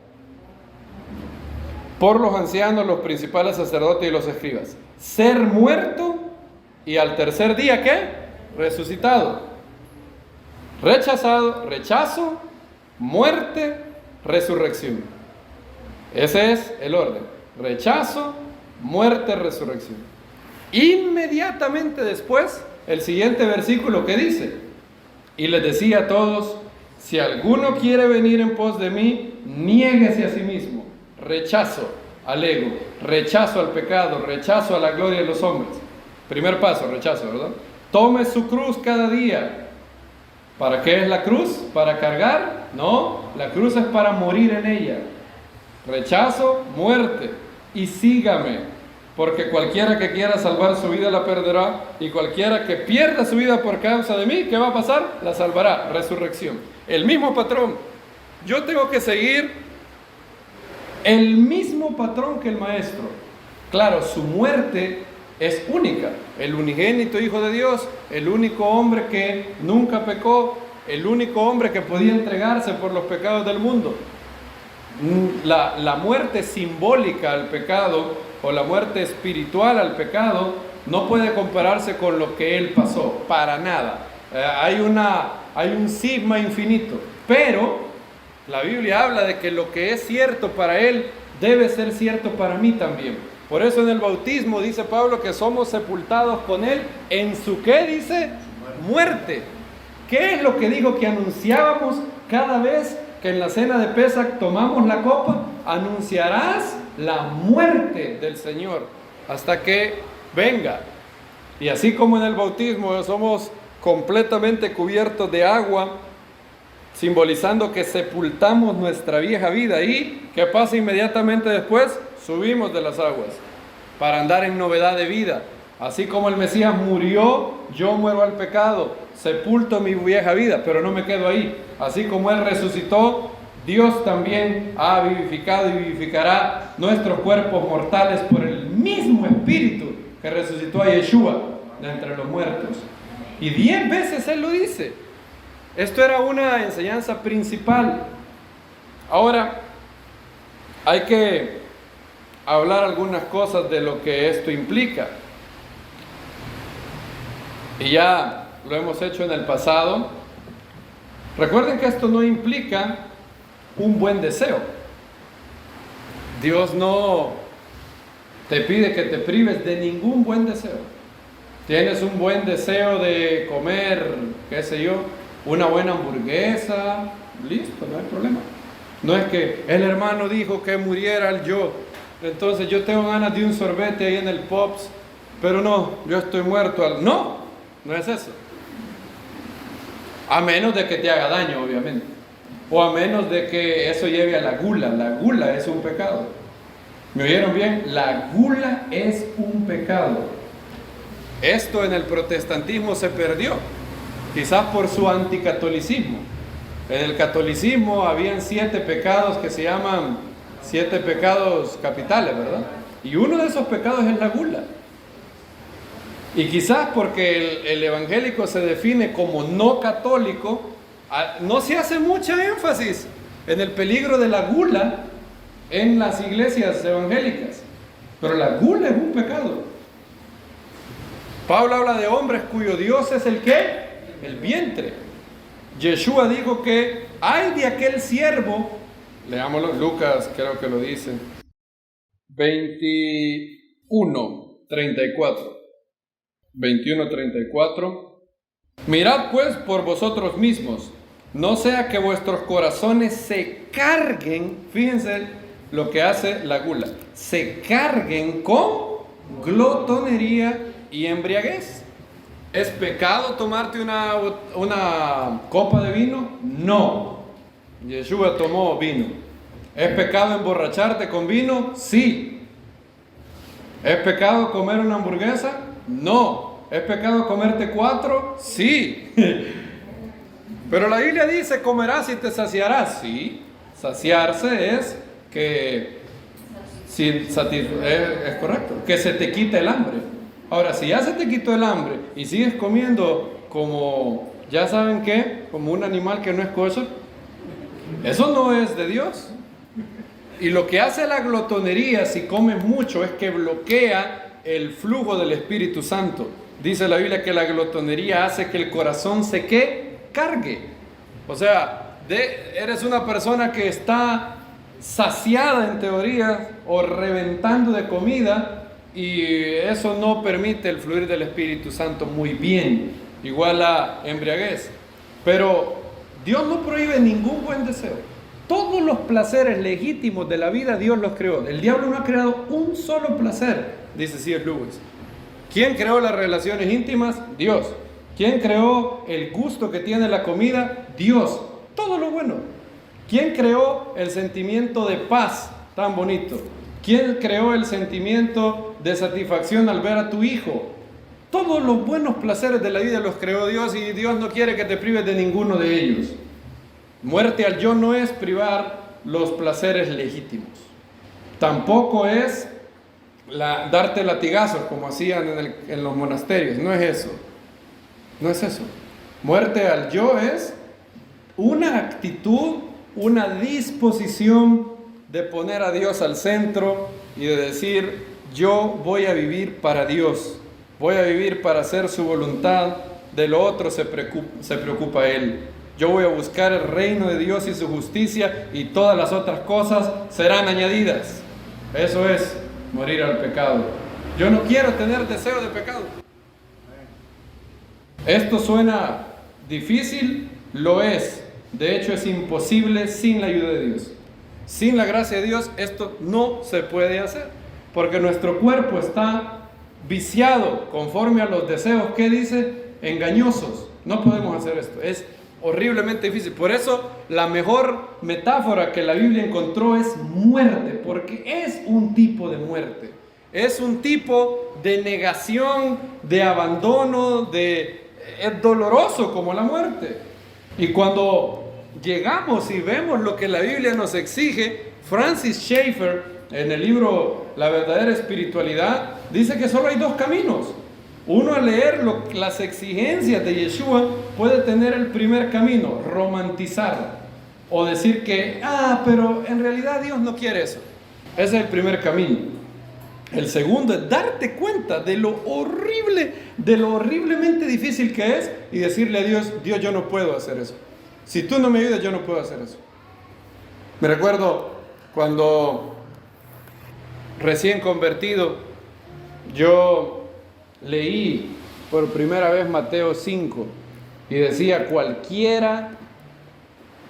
por los ancianos, los principales sacerdotes y los escribas. Ser muerto y al tercer día, ¿qué? Resucitado. Rechazado, rechazo, muerte, resurrección. Ese es el orden. Rechazo, muerte, resurrección. Inmediatamente después, el siguiente versículo que dice: y les decía a todos, si alguno quiere venir en pos de mí, niéguese a sí mismo. Rechazo al ego, rechazo al pecado, rechazo a la gloria de los hombres. Primer paso, rechazo, ¿verdad? Tome su cruz cada día. ¿Para qué es la cruz? ¿Para cargar? No, la cruz es para morir en ella. Rechazo, muerte. Y sígame, porque cualquiera que quiera salvar su vida la perderá, y cualquiera que pierda su vida por causa de mí, ¿qué va a pasar? La salvará. Resurrección. El mismo patrón. Yo tengo que seguir el mismo patrón que el maestro. Claro, su muerte es única. El unigénito Hijo de Dios, el único hombre que nunca pecó, el único hombre que podía entregarse por los pecados del mundo. La muerte simbólica al pecado, o la muerte espiritual al pecado, no puede compararse con lo que él pasó, para nada. Hay un sigma infinito, pero la Biblia habla de que lo que es cierto para él debe ser cierto para mí también. Por eso en el bautismo dice Pablo que somos sepultados con él en su, ¿qué dice? Muerte. ¿Qué es lo que dijo que anunciábamos cada vez que en la cena de Pesach tomamos la copa? Anunciarás la muerte del Señor hasta que venga. Y así como en el bautismo somos completamente cubiertos de agua, simbolizando que sepultamos nuestra vieja vida, y ¿qué pasa inmediatamente después? Subimos de las aguas para andar en novedad de vida. Así como el Mesías murió, yo muero al pecado, sepulto mi vieja vida, pero no me quedo ahí. Así como Él resucitó, Dios también ha vivificado y vivificará nuestros cuerpos mortales por el mismo Espíritu que resucitó a Yeshua de entre los muertos. Y 10 veces Él lo dice. Esto era una enseñanza principal. Ahora, hay que hablar algunas cosas de lo que esto implica. Y ya lo hemos hecho en el pasado. Recuerden que esto no implica un buen deseo. Dios no te pide que te prives de ningún buen deseo. Tienes un buen deseo de comer, qué sé yo, una buena hamburguesa, listo, no hay problema. No es que el hermano dijo que muriera el yo, entonces yo tengo ganas de un sorbete ahí en el Pops, pero no, yo estoy muerto. No es eso. A menos de que te haga daño, obviamente. O a menos de que eso lleve a la gula. La gula es un pecado. ¿Me oyeron bien? La gula es un pecado. Esto en el protestantismo se perdió, quizás por su anticatolicismo. En el catolicismo habían 7 pecados que se llaman 7 pecados capitales, ¿verdad? Y uno de esos pecados es la gula. Y quizás porque el evangélico se define como no católico, no se hace mucha énfasis en el peligro de la gula en las iglesias evangélicas. Pero la gula es un pecado. Pablo habla de hombres cuyo Dios es el ¿qué? El vientre. Yeshua dijo que hay de aquel siervo, leámoslo, Lucas creo que lo dice, 21:34. 21:34. Mirad pues por vosotros mismos, no sea que vuestros corazones se carguen, fíjense lo que hace la gula, se carguen con glotonería y embriaguez. ¿Es pecado tomarte una copa de vino? No. Yeshua tomó vino. ¿Es pecado emborracharte con vino? Sí. ¿Es pecado comer una hamburguesa? No. ¿Es pecado comerte 4? Sí. Pero la Biblia dice, comerás y te saciarás. Sí. Saciarse es que es correcto, que se te quite el hambre. Ahora, si ya se te quitó el hambre y sigues comiendo como, ya saben qué, como un animal que no es kosher, eso no es de Dios. Y lo que hace la glotonería si comes mucho es que bloquea el flujo del Espíritu Santo. Dice la Biblia que la glotonería hace que el corazón se cargue. O sea, eres una persona que está saciada en teoría o reventando de comida y eso no permite el fluir del Espíritu Santo muy bien, igual a embriaguez. Pero Dios no prohíbe ningún buen deseo. Todos los placeres legítimos de la vida Dios los creó. El diablo no ha creado un solo placer, dice C.S. Lewis. ¿Quién creó las relaciones íntimas? Dios. ¿Quién creó el gusto que tiene la comida? Dios. Todo lo bueno. ¿Quién creó el sentimiento de paz tan bonito? ¿Quién creó el sentimiento de satisfacción al ver a tu hijo? Todos los buenos placeres de la vida los creó Dios y Dios no quiere que te prives de ninguno de ellos. Muerte al yo no es privar los placeres legítimos. Tampoco es darte latigazos como hacían en los monasterios. No es eso. No es eso. Muerte al yo es una actitud, una disposición de poner a Dios al centro y de decir, yo voy a vivir para Dios. Voy a vivir para hacer su voluntad. De lo otro se preocupa Él. Yo voy a buscar el reino de Dios y su justicia y todas las otras cosas serán añadidas. Eso es morir al pecado. Yo no quiero tener deseo de pecado. Esto suena difícil, lo es. De hecho es imposible sin la ayuda de Dios. Sin la gracia de Dios esto no se puede hacer. Porque nuestro cuerpo está viciado conforme a los deseos, ¿qué dice? Engañosos. No podemos hacer esto. Es horriblemente difícil. Por eso la mejor metáfora que la Biblia encontró es muerte, porque es un tipo de muerte. Es un tipo de negación, de abandono, es doloroso como la muerte. Y cuando llegamos y vemos lo que la Biblia nos exige, Francis Schaeffer, en el libro La verdadera espiritualidad, dice que solo hay dos caminos. Uno, al leer las exigencias de Yeshua, puede tener el primer camino, romantizar o decir que, pero en realidad Dios no quiere eso. Ese es el primer camino. El segundo es darte cuenta de lo horrible, de lo horriblemente difícil que es y decirle a Dios, Dios, yo no puedo hacer eso. Si tú no me ayudas, yo no puedo hacer eso. Me recuerdo cuando recién convertido, yo leí por primera vez Mateo 5 y decía, cualquiera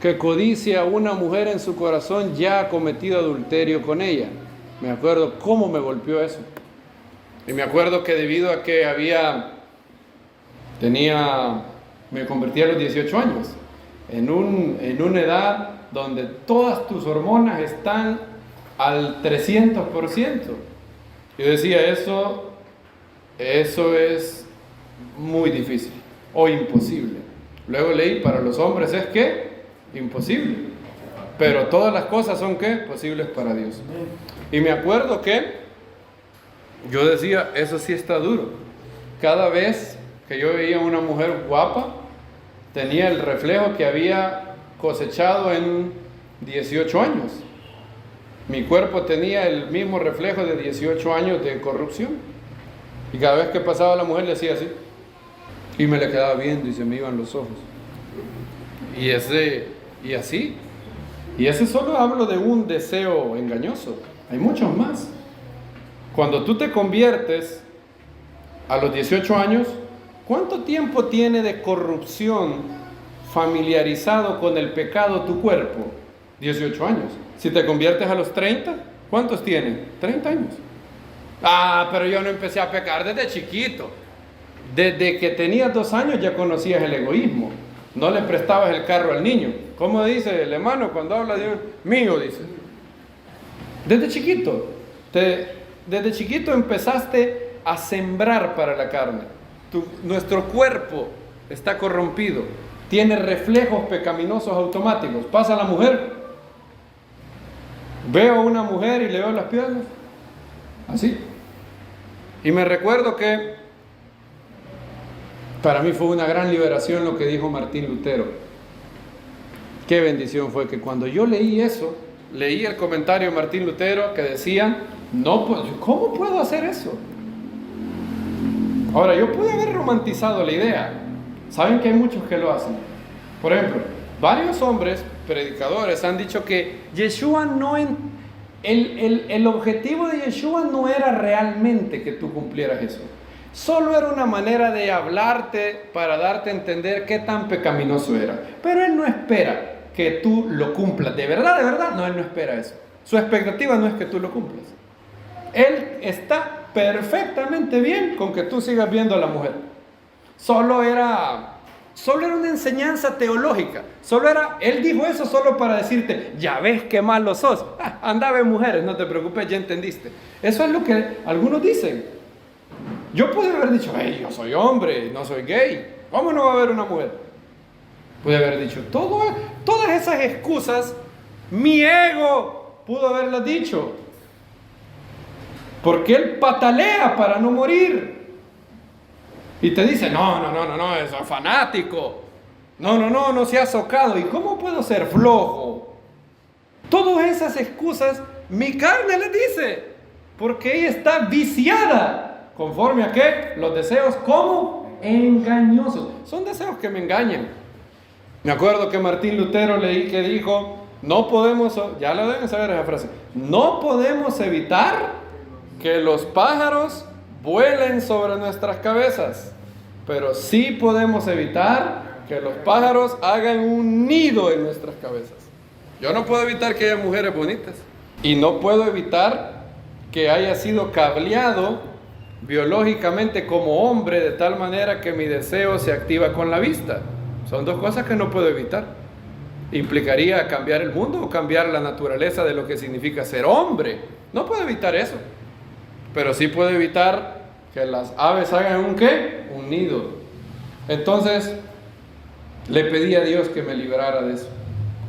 que codicia a una mujer en su corazón ya ha cometido adulterio con ella. Me acuerdo cómo me golpeó eso. Y me acuerdo que debido a que me convertí a los 18 años, en una edad donde todas tus hormonas están al 300%. Yo decía, eso es muy difícil o imposible. Luego leí, para los hombres es que imposible, pero todas las cosas son que posibles para Dios. Y me acuerdo que yo decía, eso sí está duro. Cada vez que yo veía a una mujer guapa, tenía el reflejo que había cosechado en 18 años. Mi cuerpo tenía el mismo reflejo de 18 años de corrupción. Y cada vez que pasaba la mujer le hacía así. Y me le quedaba viendo y se me iban los ojos. Y así. Y ese solo hablo de un deseo engañoso. Hay muchos más. Cuando tú te conviertes a los 18 años, ¿cuánto tiempo tiene de corrupción familiarizado con el pecado tu cuerpo? 18 años. Si te conviertes a los 30, ¿cuántos tiene? 30 años. Pero yo no empecé a pecar desde chiquito. Desde que tenías 2 años ya conocías el egoísmo. No le prestabas el carro al niño. ¿Cómo dice el hermano cuando habla de mío? Dice. Desde chiquito. Desde chiquito empezaste a sembrar para la carne. Nuestro cuerpo está corrompido. Tiene reflejos pecaminosos automáticos. Pasa la mujer. Veo a una mujer y le veo las piernas, así. Y me recuerdo que para mí fue una gran liberación lo que dijo Martín Lutero. Qué bendición fue que cuando yo leí eso, leí el comentario de Martín Lutero que decía, no, ¿cómo puedo hacer eso? Ahora, yo pude haber romantizado la idea. Saben que hay muchos que lo hacen. Por ejemplo, varios hombres, predicadores, han dicho que Yeshua el objetivo de Yeshua no era realmente que tú cumplieras eso. Solo era una manera de hablarte para darte a entender qué tan pecaminoso era. Pero Él no espera que tú lo cumplas. De verdad, no, Él no espera eso. Su expectativa no es que tú lo cumplas. Él está perfectamente bien con que tú sigas viendo a la mujer. Solo era una enseñanza teológica. Él dijo eso solo para decirte, ya ves qué malo sos. Anda a ver mujeres, no te preocupes, ya entendiste. Eso es lo que algunos dicen. Yo pude haber dicho, hey, yo soy hombre, no soy gay. ¿Cómo no va a haber una mujer? Pude haber dicho, todas esas excusas, mi ego pudo haberlas dicho. Porque él patalea para no morir. Y te dice, no, eso es fanático. No seas socado. ¿Y cómo puedo ser flojo? Todas esas excusas, mi carne le dice. Porque ella está viciada. ¿Conforme a qué? Los deseos, ¿cómo? Engañosos. Son deseos que me engañan. Me acuerdo que Martín Lutero leí que dijo, no podemos, ya lo deben saber esa frase, no podemos evitar que los pájaros vuelen sobre nuestras cabezas, pero sí podemos evitar que los pájaros hagan un nido en nuestras cabezas. Yo no puedo evitar que haya mujeres bonitas y no puedo evitar que haya sido cableado biológicamente como hombre de tal manera que mi deseo se activa con la vista. Son dos cosas que no puedo evitar. Implicaría cambiar el mundo o cambiar la naturaleza de lo que significa ser hombre. No puedo evitar eso. Pero sí puedo evitar que las aves hagan ¿un qué? Un nido. Entonces, le pedí a Dios que me librara de eso.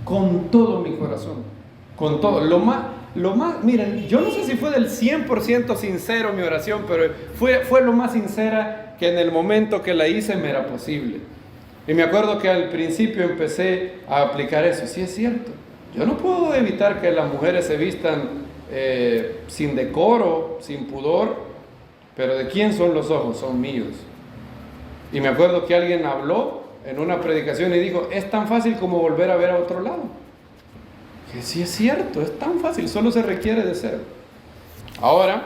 Con todo mi corazón. Con todo. Lo más, miren, yo no sé si fue del 100% sincero mi oración, pero fue lo más sincera que en el momento que la hice me era posible. Y me acuerdo que al principio empecé a aplicar eso. Sí, es cierto. Yo no puedo evitar que las mujeres se vistan sin decoro, sin pudor, pero ¿de quién son los ojos? Son míos. Y me acuerdo que alguien habló en una predicación y dijo, es tan fácil como volver a ver a otro lado. Que sí es cierto, es tan fácil, solo se requiere de ser. Ahora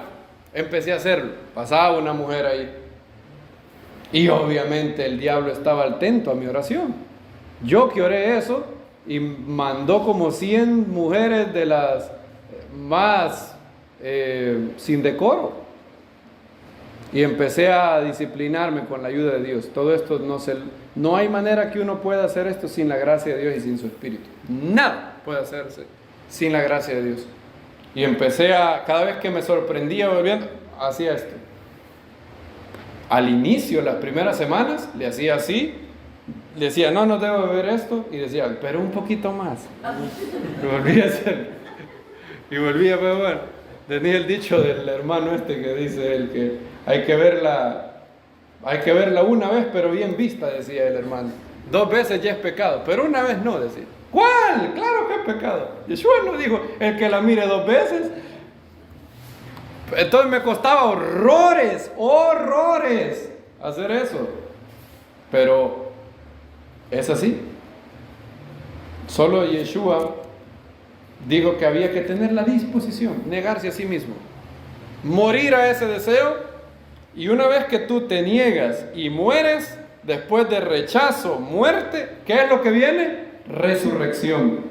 empecé a hacerlo, pasaba una mujer ahí y obviamente el diablo estaba atento a mi oración. Yo que oré eso y mandó como 100 mujeres de las más sin decoro y empecé a disciplinarme con la ayuda de Dios. Todo esto no hay manera que uno pueda hacer esto sin la gracia de Dios y sin su espíritu. Nada puede hacerse sin la gracia de Dios. Y empecé cada vez que me sorprendía volviendo, hacía esto. Al inicio, las primeras semanas, le hacía así, le decía, no debo beber esto, y decía, pero un poquito más. Y volví a hacer. Y volví a beber. Tenía el dicho del hermano que dice él que hay que verla una vez, pero bien vista, decía el hermano. 2 veces ya es pecado, pero una vez no, decía. ¿Cuál? Claro que es pecado. Yeshua no dijo, el que la mire 2 veces. Entonces me costaba horrores hacer eso. Pero es así. Solo Yeshua dijo que había que tener la disposición, negarse a sí mismo, morir a ese deseo, y una vez que tú te niegas y mueres, después de rechazo, muerte, ¿qué es lo que viene? Resurrección.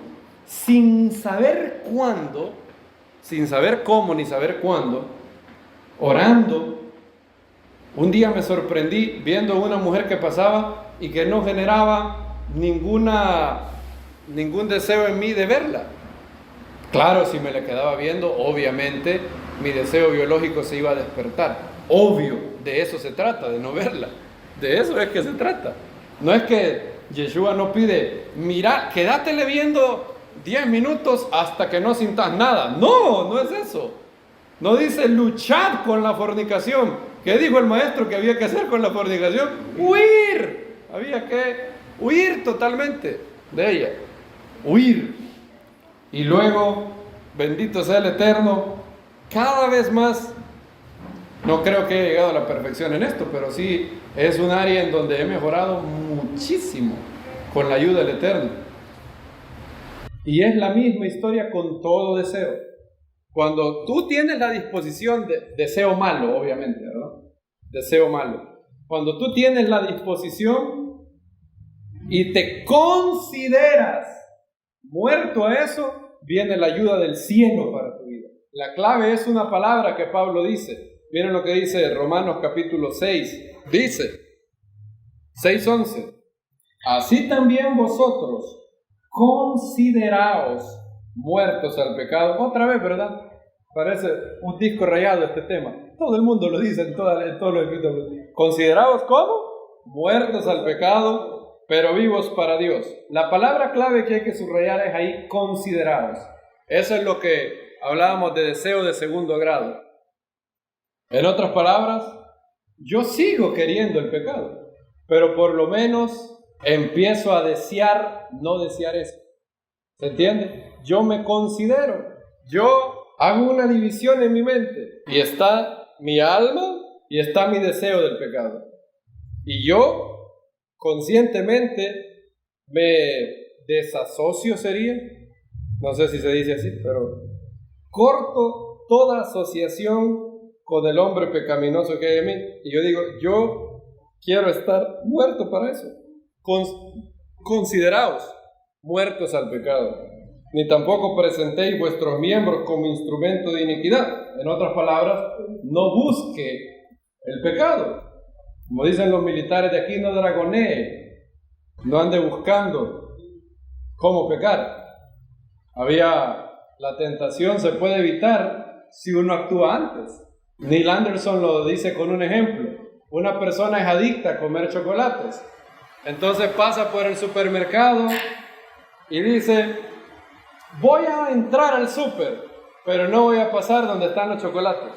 Sin saber cuándo, sin saber cómo ni saber cuándo, orando, un día me sorprendí viendo a una mujer que pasaba y que no generaba ningún deseo en mí de verla. Claro, si me la quedaba viendo, obviamente mi deseo biológico se iba a despertar. Obvio, de eso se trata, de no verla. De eso es que se trata. No es que Yeshua no pide, mira, quédatele viendo 10 minutos hasta que no sintas nada. No, no es eso. No dice luchad con la fornicación. ¿Qué dijo el maestro que había que hacer con la fornicación? Huir. Había que huir totalmente de ella. Huir. Y luego, bendito sea el Eterno, cada vez más, no creo que haya llegado a la perfección en esto, pero sí es un área en donde he mejorado muchísimo con la ayuda del Eterno. Y es la misma historia con todo deseo. Cuando tú tienes la disposición de deseo malo, obviamente, ¿verdad? Deseo malo. Cuando tú tienes la disposición y te consideras muerto a eso, viene la ayuda del cielo para tu vida. La clave es una palabra que Pablo dice. Miren lo que dice Romanos capítulo 6. Dice, 6:11. Así también vosotros consideraos muertos al pecado. Otra vez, ¿verdad? Parece un disco rayado este tema. Todo el mundo lo dice en todos los escritos. Consideraos como muertos al pecado, pero vivos para Dios. La palabra clave que hay que subrayar es ahí, consideraos. Eso es lo que hablábamos de deseo de segundo grado. En otras palabras, yo sigo queriendo el pecado, pero por lo menos empiezo a desear no desear eso. ¿Se entiende? Yo me considero, yo hago una división en mi mente y está mi alma y está mi deseo del pecado. Y yo conscientemente me desasocio, sería, no sé si se dice así, pero corto toda asociación con el hombre pecaminoso que hay en mí. Y yo digo, yo quiero estar muerto para eso. Consideraos muertos al pecado. Ni tampoco presentéis vuestros miembros como instrumento de iniquidad. En otras palabras, no busque el pecado. Como dicen los militares de aquí, no dragonee, no ande buscando cómo pecar. La tentación se puede evitar si uno actúa antes. Neil Anderson lo dice con un ejemplo. Una persona es adicta a comer chocolates. Entonces pasa por el supermercado y dice, voy a entrar al súper, pero no voy a pasar donde están los chocolates.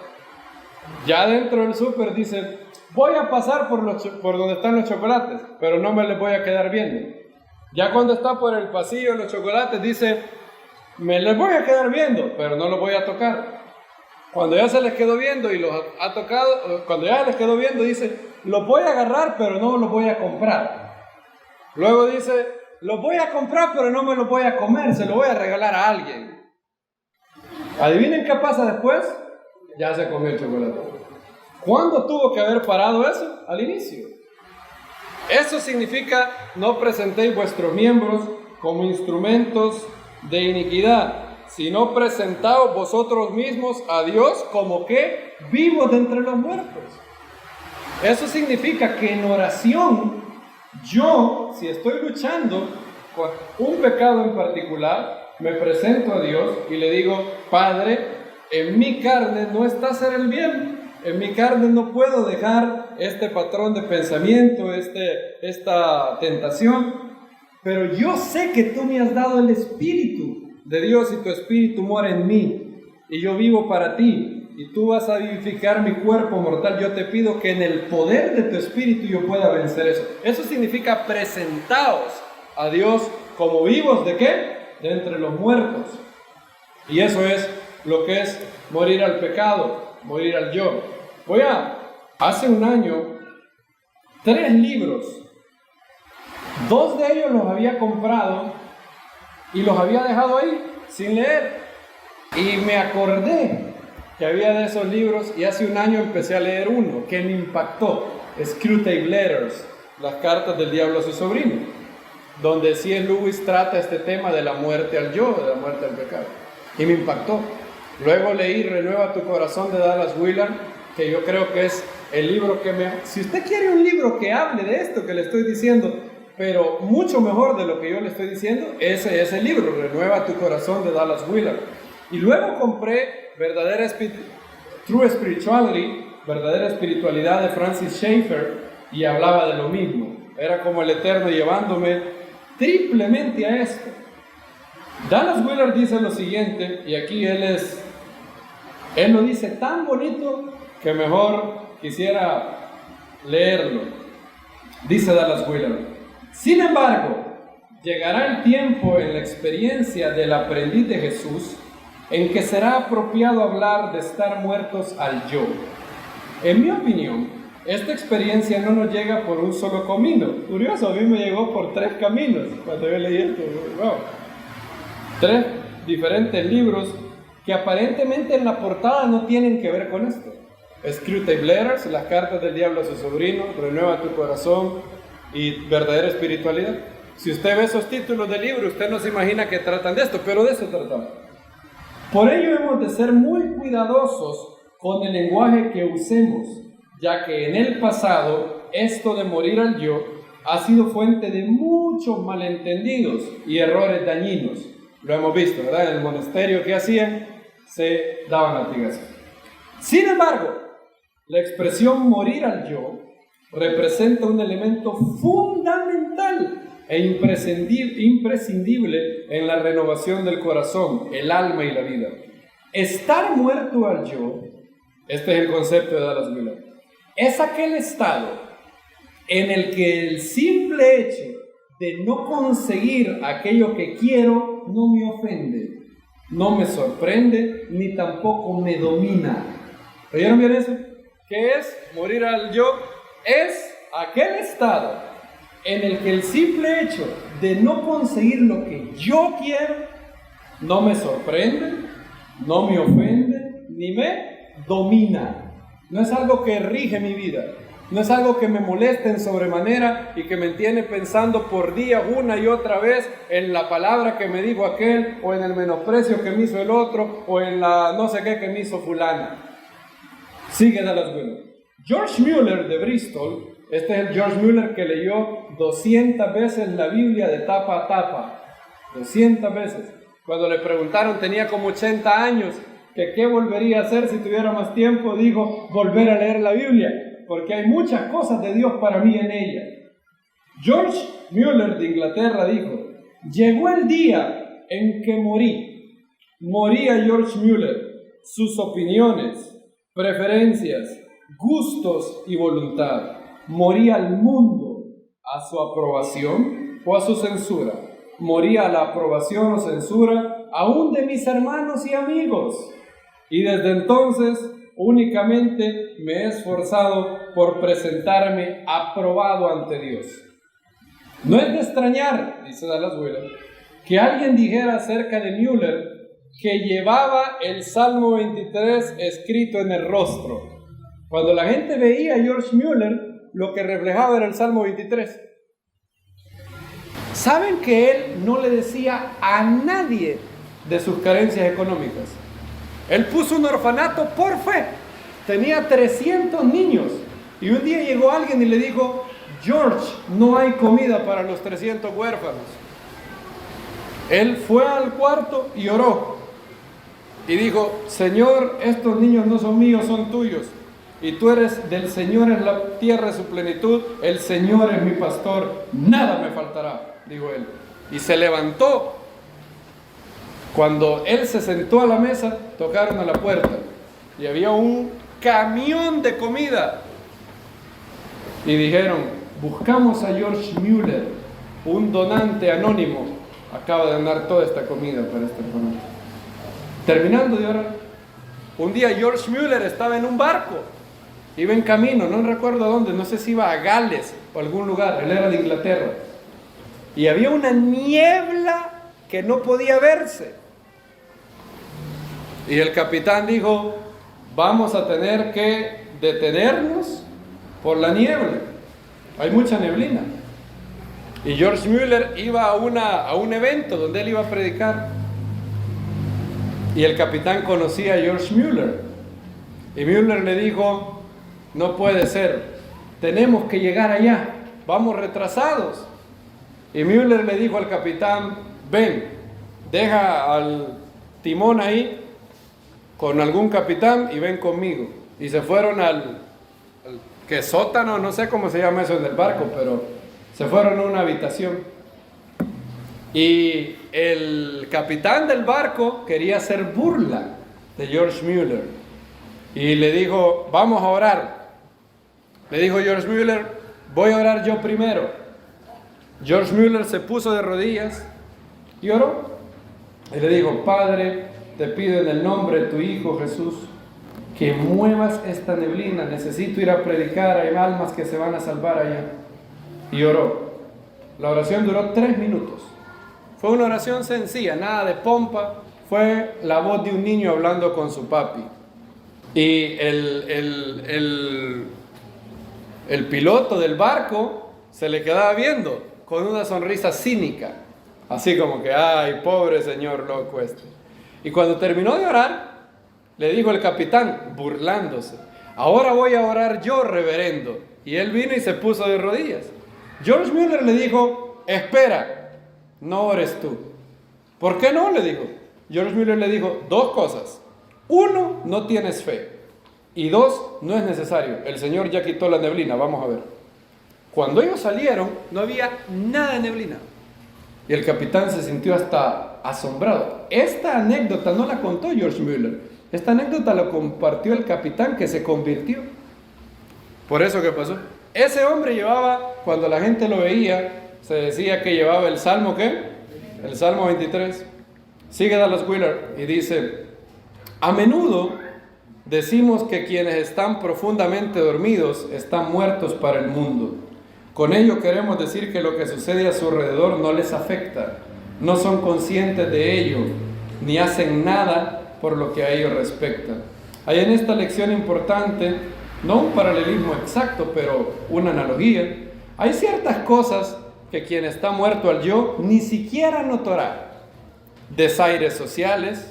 Ya dentro del súper dice, voy a pasar por donde están los chocolates, pero no me les voy a quedar viendo. Ya cuando está por el pasillo de los chocolates dice, me les voy a quedar viendo, pero no los voy a tocar. Cuando ya se les quedó viendo y los ha tocado, cuando ya les quedó viendo dice, los voy a agarrar, pero no los voy a comprar. Luego dice, los voy a comprar, pero no me los voy a comer, se los voy a regalar a alguien. ¿Adivinen qué pasa después? Ya se comió el chocolate. ¿Cuándo tuvo que haber parado eso? Al inicio. Eso significa, no presentéis vuestros miembros como instrumentos de iniquidad, sino presentaos vosotros mismos a Dios como que vivos de entre los muertos. Eso significa que en oración, yo, si estoy luchando con un pecado en particular, me presento a Dios y le digo, Padre, en mi carne no está hacer el bien. En mi carne no puedo dejar este patrón de pensamiento, esta tentación, pero yo sé que tú me has dado el Espíritu de Dios y tu Espíritu mora en mí y yo vivo para ti y tú vas a vivificar mi cuerpo mortal. Yo te pido que en el poder de tu Espíritu yo pueda vencer eso. Eso significa presentaos a Dios como vivos ¿de qué? De entre los muertos. Y eso es lo que es morir al pecado, morir al yo. Hace un año, 3 libros, 2 de ellos los había comprado y los había dejado ahí sin leer. Y me acordé que había de esos libros y hace un año empecé a leer uno que me impactó, Screwtape Letters, las cartas del diablo a su sobrino, donde C.S. Lewis trata este tema de la muerte al yo, de la muerte al pecado. Y me impactó. Luego leí Renueva tu corazón de Dallas Willard, que yo creo que es el libro que si usted quiere un libro que hable de esto que le estoy diciendo, pero mucho mejor de lo que yo le estoy diciendo, ese es el libro, Renueva tu corazón de Dallas Willard. Y luego compré True Spirituality, verdadera espiritualidad de Francis Schaeffer, y hablaba de lo mismo. Era como el Eterno llevándome triplemente a esto. Dallas Willard dice lo siguiente, y aquí él lo dice tan bonito que mejor quisiera leerlo. Dice Dallas Willard: sin embargo, llegará el tiempo en la experiencia del aprendiz de Jesús en que será apropiado hablar de estar muertos al yo. En mi opinión, esta experiencia no nos llega por un solo camino. Curioso, a mí me llegó por 3 caminos cuando yo leí esto. Wow. 3 diferentes libros que aparentemente en la portada no tienen que ver con esto. Screwtape Letters, las cartas del diablo a su sobrino, Renueva tu corazón y Verdadera espiritualidad. Si usted ve esos títulos de libro, usted no se imagina que tratan de esto, pero de eso tratan. Por ello hemos de ser muy cuidadosos con el lenguaje que usemos, ya que en el pasado esto de morir al yo ha sido fuente de muchos malentendidos y errores dañinos. Lo hemos visto, ¿verdad? En el monasterio que hacían, se daban latigazos. Sin embargo, la expresión morir al yo representa un elemento fundamental e imprescindible en la renovación del corazón, el alma y la vida. Estar muerto al yo, este es el concepto de Dallas Willard, es aquel estado en el que el simple hecho de no conseguir aquello que quiero no me ofende, no me sorprende, ni tampoco me domina. ¿Oyeron bien eso? ¿Qué es morir al yo? Es aquel estado en el que el simple hecho de no conseguir lo que yo quiero no me sorprende, no me ofende, ni me domina. No es algo que rige mi vida. No es algo que me moleste en sobremanera y que me tiene pensando por día una y otra vez en la palabra que me dijo aquel, o en el menosprecio que me hizo el otro, o en la no sé qué que me hizo fulana. Sigue Dallas Willard. George Mueller de Bristol, este es el George Mueller que leyó 200 veces la Biblia de tapa a tapa. 200 veces. Cuando le preguntaron, tenía como 80 años, que qué volvería a hacer si tuviera más tiempo, dijo: volver a leer la Biblia, porque hay muchas cosas de Dios para mí en ella. George Mueller de Inglaterra dijo: llegó el día en que morí. Moría George Mueller, sus opiniones, preferencias, gustos y voluntad. Moría al mundo, a su aprobación o a su censura. Moría a la aprobación o censura aún de mis hermanos y amigos. Y desde entonces únicamente me he esforzado por presentarme aprobado ante Dios. No es de extrañar, dice Dallas Willard, que alguien dijera acerca de Mueller que llevaba el Salmo 23 escrito en el rostro. Cuando la gente veía a George Mueller, lo que reflejaba era el Salmo 23. ¿Saben que él no le decía a nadie de sus carencias económicas? Él puso un orfanato por fe. Tenía 300 niños. Y un día llegó alguien y le dijo: George, no hay comida para los 300 huérfanos. Él fue al cuarto y oró. Y dijo: Señor, estos niños no son míos, son tuyos. Y tú eres del Señor en la tierra de su plenitud. El Señor es mi pastor, nada me faltará, dijo él. Y se levantó. Cuando él se sentó a la mesa, tocaron a la puerta y había un camión de comida. Y dijeron: buscamos a George Mueller, un donante anónimo. Acaba de donar toda esta comida para este orfanato. Terminando de orar, un día George Mueller estaba en un barco. Iba en camino, no recuerdo a dónde, no sé si iba a Gales o algún lugar, él era de Inglaterra. Y había una niebla que no podía verse. Y el capitán dijo: vamos a tener que detenernos por la niebla. Hay mucha neblina. Y George Mueller iba a un evento donde él iba a predicar. Y el capitán conocía a George Mueller. Y Mueller le dijo: no puede ser, tenemos que llegar allá, vamos retrasados. Y Mueller le dijo al capitán: ven, deja al timón ahí con algún capitán y ven conmigo. Y se fueron al que sótano, no sé cómo se llama eso en el barco, pero se fueron a una habitación. Y el capitán del barco quería hacer burla de George Mueller. Y le dijo, vamos a orar. Le dijo George Mueller, voy a orar yo primero. George Mueller se puso de rodillas y oró. Y le dijo, Padre, te pido en el nombre de tu Hijo Jesús, que muevas esta neblina. Necesito ir a predicar, hay almas que se van a salvar allá. Y oró. La oración duró 3 minutos. Fue una oración sencilla, nada de pompa. Fue la voz de un niño hablando con su papi. Y el piloto del barco se le quedaba viendo con una sonrisa cínica. Así como que, ay, pobre señor loco este. Y cuando terminó de orar, le dijo el capitán, burlándose, ahora voy a orar yo, reverendo. Y él vino y se puso de rodillas. George Mueller le dijo, espera, no ores tú. ¿Por qué no? Le dijo. George Mueller le dijo 2 cosas. 1, no tienes fe. Y 2, no es necesario. El Señor ya quitó la neblina, vamos a ver. Cuando ellos salieron, no había nada de neblina. Y el capitán se sintió hasta asombrado. Esta anécdota no la contó George Mueller. Esta anécdota la compartió el capitán que se convirtió. Por eso que pasó. Ese hombre llevaba, cuando la gente lo veía, se decía que llevaba el Salmo, ¿qué? El Salmo 23. Sigue Dallas Willard y dice, a menudo decimos que quienes están profundamente dormidos están muertos para el mundo. Con ello queremos decir que lo que sucede a su alrededor no les afecta, no son conscientes de ello, ni hacen nada por lo que a ellos respecta. Hay en esta lección importante, no un paralelismo exacto, pero una analogía. Hay ciertas cosas que quien está muerto al yo ni siquiera notará. Desaires sociales,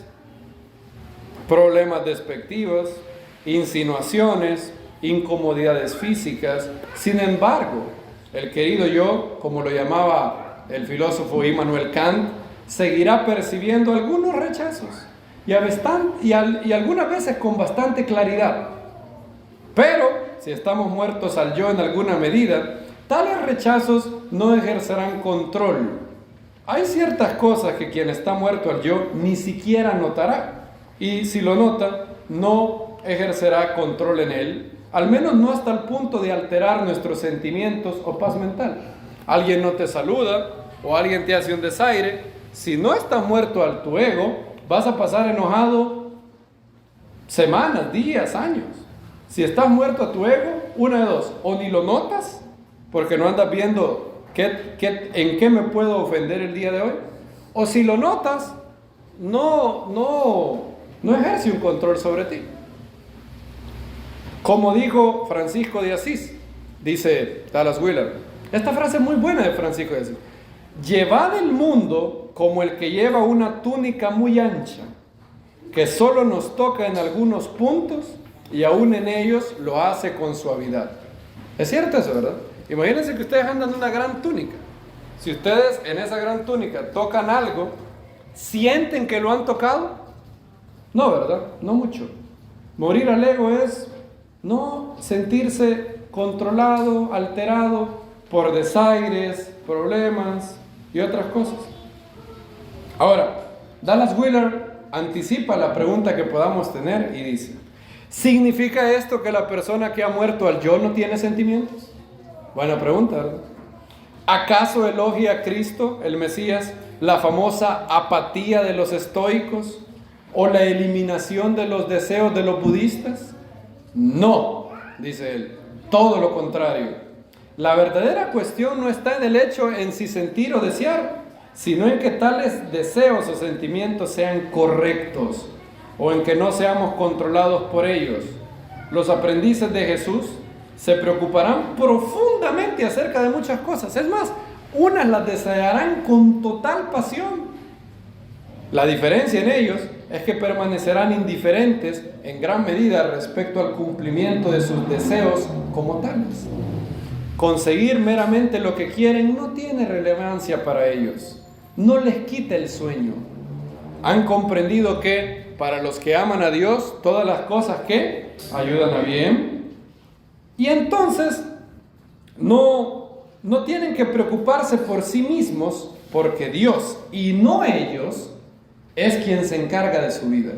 problemas despectivos, insinuaciones, incomodidades físicas. Sin embargo, el querido yo, como lo llamaba el filósofo Immanuel Kant, seguirá percibiendo algunos rechazos y algunas veces con bastante claridad. Pero si estamos muertos al yo en alguna medida, tales rechazos no ejercerán control. Hay ciertas cosas que quien está muerto al yo ni siquiera notará, y si lo nota, no ejercerá control en él, al menos no hasta el punto de alterar nuestros sentimientos o paz mental. Alguien no te saluda o alguien te hace un desaire. Si no estás muerto al tu ego, vas a pasar enojado semanas, días, años. Si estás muerto a tu ego, una de dos: o ni lo notas porque no andas viendo en qué me puedo ofender el día de hoy, o si lo notas, no ejerce un control sobre ti. Como dijo Francisco de Asís, dice Dallas Willard, esta frase es muy buena de Francisco de Asís: llevad el mundo como el que lleva una túnica muy ancha, que solo nos toca en algunos puntos y aún en ellos lo hace con suavidad. Es cierto eso, ¿verdad? Imagínense que ustedes andan en una gran túnica. Si ustedes en esa gran túnica tocan algo, ¿sienten que lo han tocado? No, ¿verdad? No mucho. Morir al ego es no sentirse controlado, alterado por desaires, problemas y otras cosas. Ahora, Dallas Willard anticipa la pregunta que podamos tener y dice: ¿significa esto que la persona que ha muerto al yo no tiene sentimientos? Buena pregunta, ¿verdad? ¿Acaso elogia a Cristo, el Mesías, la famosa apatía de los estoicos o la eliminación de los deseos de los budistas? No, dice él, todo lo contrario. La verdadera cuestión no está en el hecho en si sentir o desear, sino en que tales deseos o sentimientos sean correctos o en que no seamos controlados por ellos. Los aprendices de Jesús se preocuparán profundamente acerca de muchas cosas. Es más, unas las desearán con total pasión. La diferencia en ellos es que permanecerán indiferentes en gran medida respecto al cumplimiento de sus deseos como tales. Conseguir meramente lo que quieren no tiene relevancia para ellos, no les quita el sueño. Han comprendido que para los que aman a Dios, todas las cosas que ayudan a bien, y entonces no tienen que preocuparse por sí mismos porque Dios, y no ellos, es quien se encarga de su vida.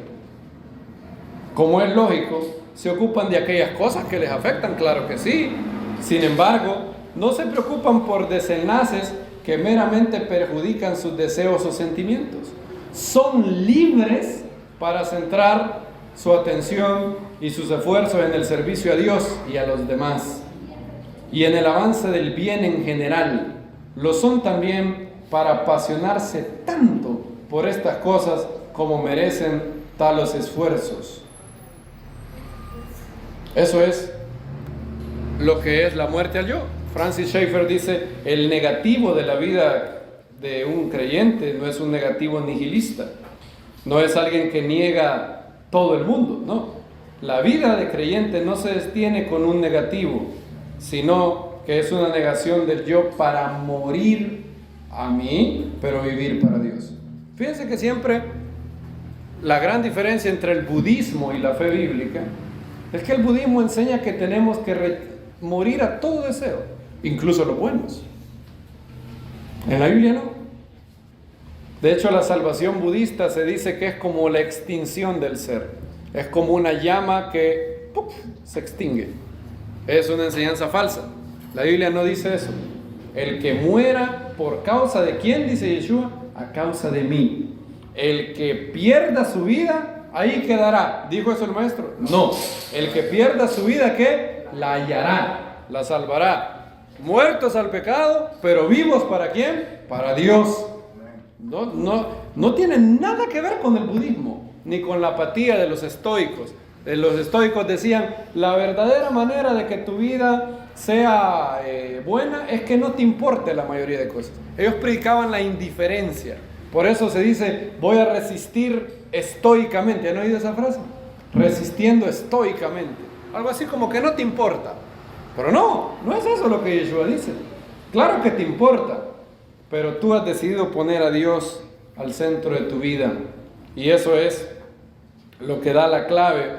Como es lógico, se ocupan de aquellas cosas que les afectan, claro que sí. Sin embargo, no se preocupan por desenlaces que meramente perjudican sus deseos o sentimientos. Son libres para centrar su atención y sus esfuerzos en el servicio a Dios y a los demás, y en el avance del bien en general. Lo son también para apasionarse tanto por estas cosas como merecen tales esfuerzos. Eso es lo que es la muerte al yo. Francis Schaeffer dice, el negativo de la vida de un creyente no es un negativo nihilista, no es alguien que niega todo el mundo, no. La vida de creyente no se detiene con un negativo, sino que es una negación del yo para morir a mí, pero vivir para Dios. Fíjense que siempre la gran diferencia entre el budismo y la fe bíblica es que el budismo enseña que tenemos que morir a todo deseo, incluso los buenos. En la Biblia no. De hecho, la salvación budista se dice que es como la extinción del ser. Es como una llama que ¡puf!, se extingue. Es una enseñanza falsa. La Biblia no dice eso. El que muera por causa de ¿quién? Dice Yeshua, a causa de mí. El que pierda su vida, ahí quedará. ¿Dijo eso el maestro? No. El que pierda su vida, ¿qué? La hallará, la salvará. Muertos al pecado, pero vivos ¿para quién? Para Dios. No tiene nada que ver con el budismo, ni con la apatía de los estoicos. Los estoicos decían, la verdadera manera de que tu vida sea buena es que no te importe la mayoría de cosas. Ellos predicaban la indiferencia. Por eso se dice, voy a resistir estoicamente. ¿Han oído esa frase? Resistiendo estoicamente. Algo así como que no te importa. Pero no es eso lo que Yeshua dice. Claro que te importa, pero tú has decidido poner a Dios al centro de tu vida. Y eso es lo que da la clave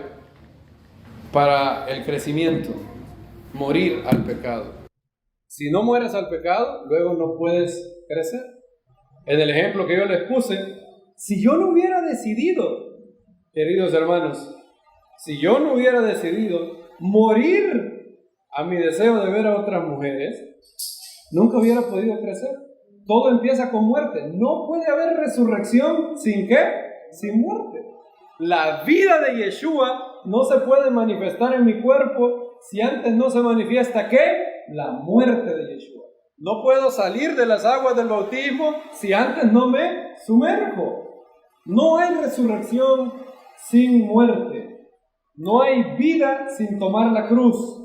para el crecimiento. Morir al pecado. Si no mueres al pecado, luego no puedes crecer. En el ejemplo que yo les puse, si yo no hubiera decidido, queridos hermanos, si yo no hubiera decidido morir a mi deseo de ver a otras mujeres, nunca hubiera podido crecer. Todo empieza con muerte. No puede haber resurrección sin ¿qué? Sin muerte. La vida de Yeshua no se puede manifestar en mi cuerpo si antes no se manifiesta ¿qué? La muerte de Yeshua. No puedo salir de las aguas del bautismo si antes no me sumerjo. No hay resurrección sin muerte. No hay vida sin tomar la cruz.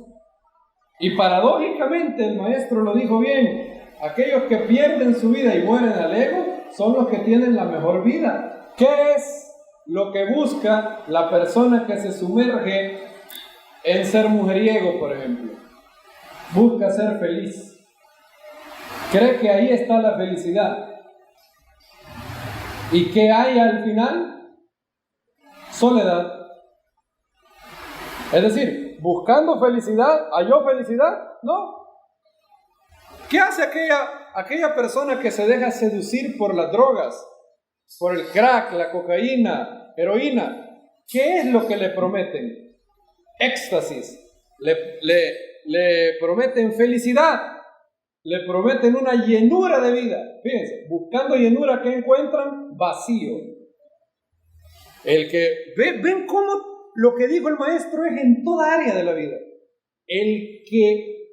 Y paradójicamente, el maestro lo dijo bien, aquellos que pierden su vida y mueren al ego son los que tienen la mejor vida. ¿Qué es lo que busca la persona que se sumerge en ser mujeriego, por ejemplo? Busca ser feliz. Cree que ahí está la felicidad. ¿Y qué hay al final? Soledad. Es decir, buscando felicidad, ¿halló felicidad? No. ¿Qué hace aquella persona que se deja seducir por las drogas, por el crack, la cocaína, heroína? ¿Qué es lo que le prometen? Éxtasis. Le prometen felicidad. Le prometen una llenura de vida. Fíjense, buscando llenura, ¿qué encuentran? Vacío. El que ven cómo lo que dijo el maestro es en toda área de la vida. El que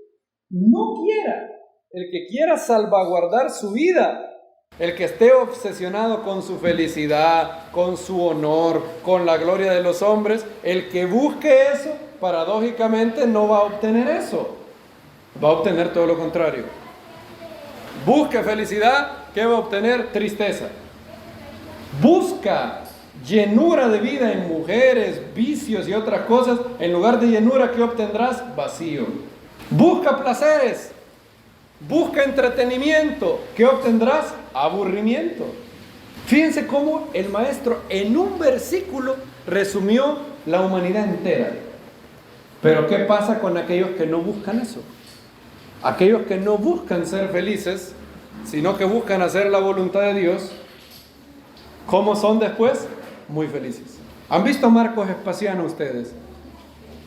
no quiera, el que quiera salvaguardar su vida, el que esté obsesionado con su felicidad, con su honor, con la gloria de los hombres, el que busque eso, paradójicamente no va a obtener eso. Va a obtener todo lo contrario. Busque felicidad, ¿qué va a obtener? Tristeza. Busca llenura de vida en mujeres, vicios y otras cosas, en lugar de llenura, ¿qué obtendrás? Vacío. Busca placeres, busca entretenimiento, ¿qué obtendrás? Aburrimiento. Fíjense cómo el maestro en un versículo resumió la humanidad entera. Pero ¿qué pasa con aquellos que no buscan eso? Aquellos que no buscan ser felices, sino que buscan hacer la voluntad de Dios, ¿cómo son después? Muy felices. ¿Han visto a Marcos Vespasiano ustedes?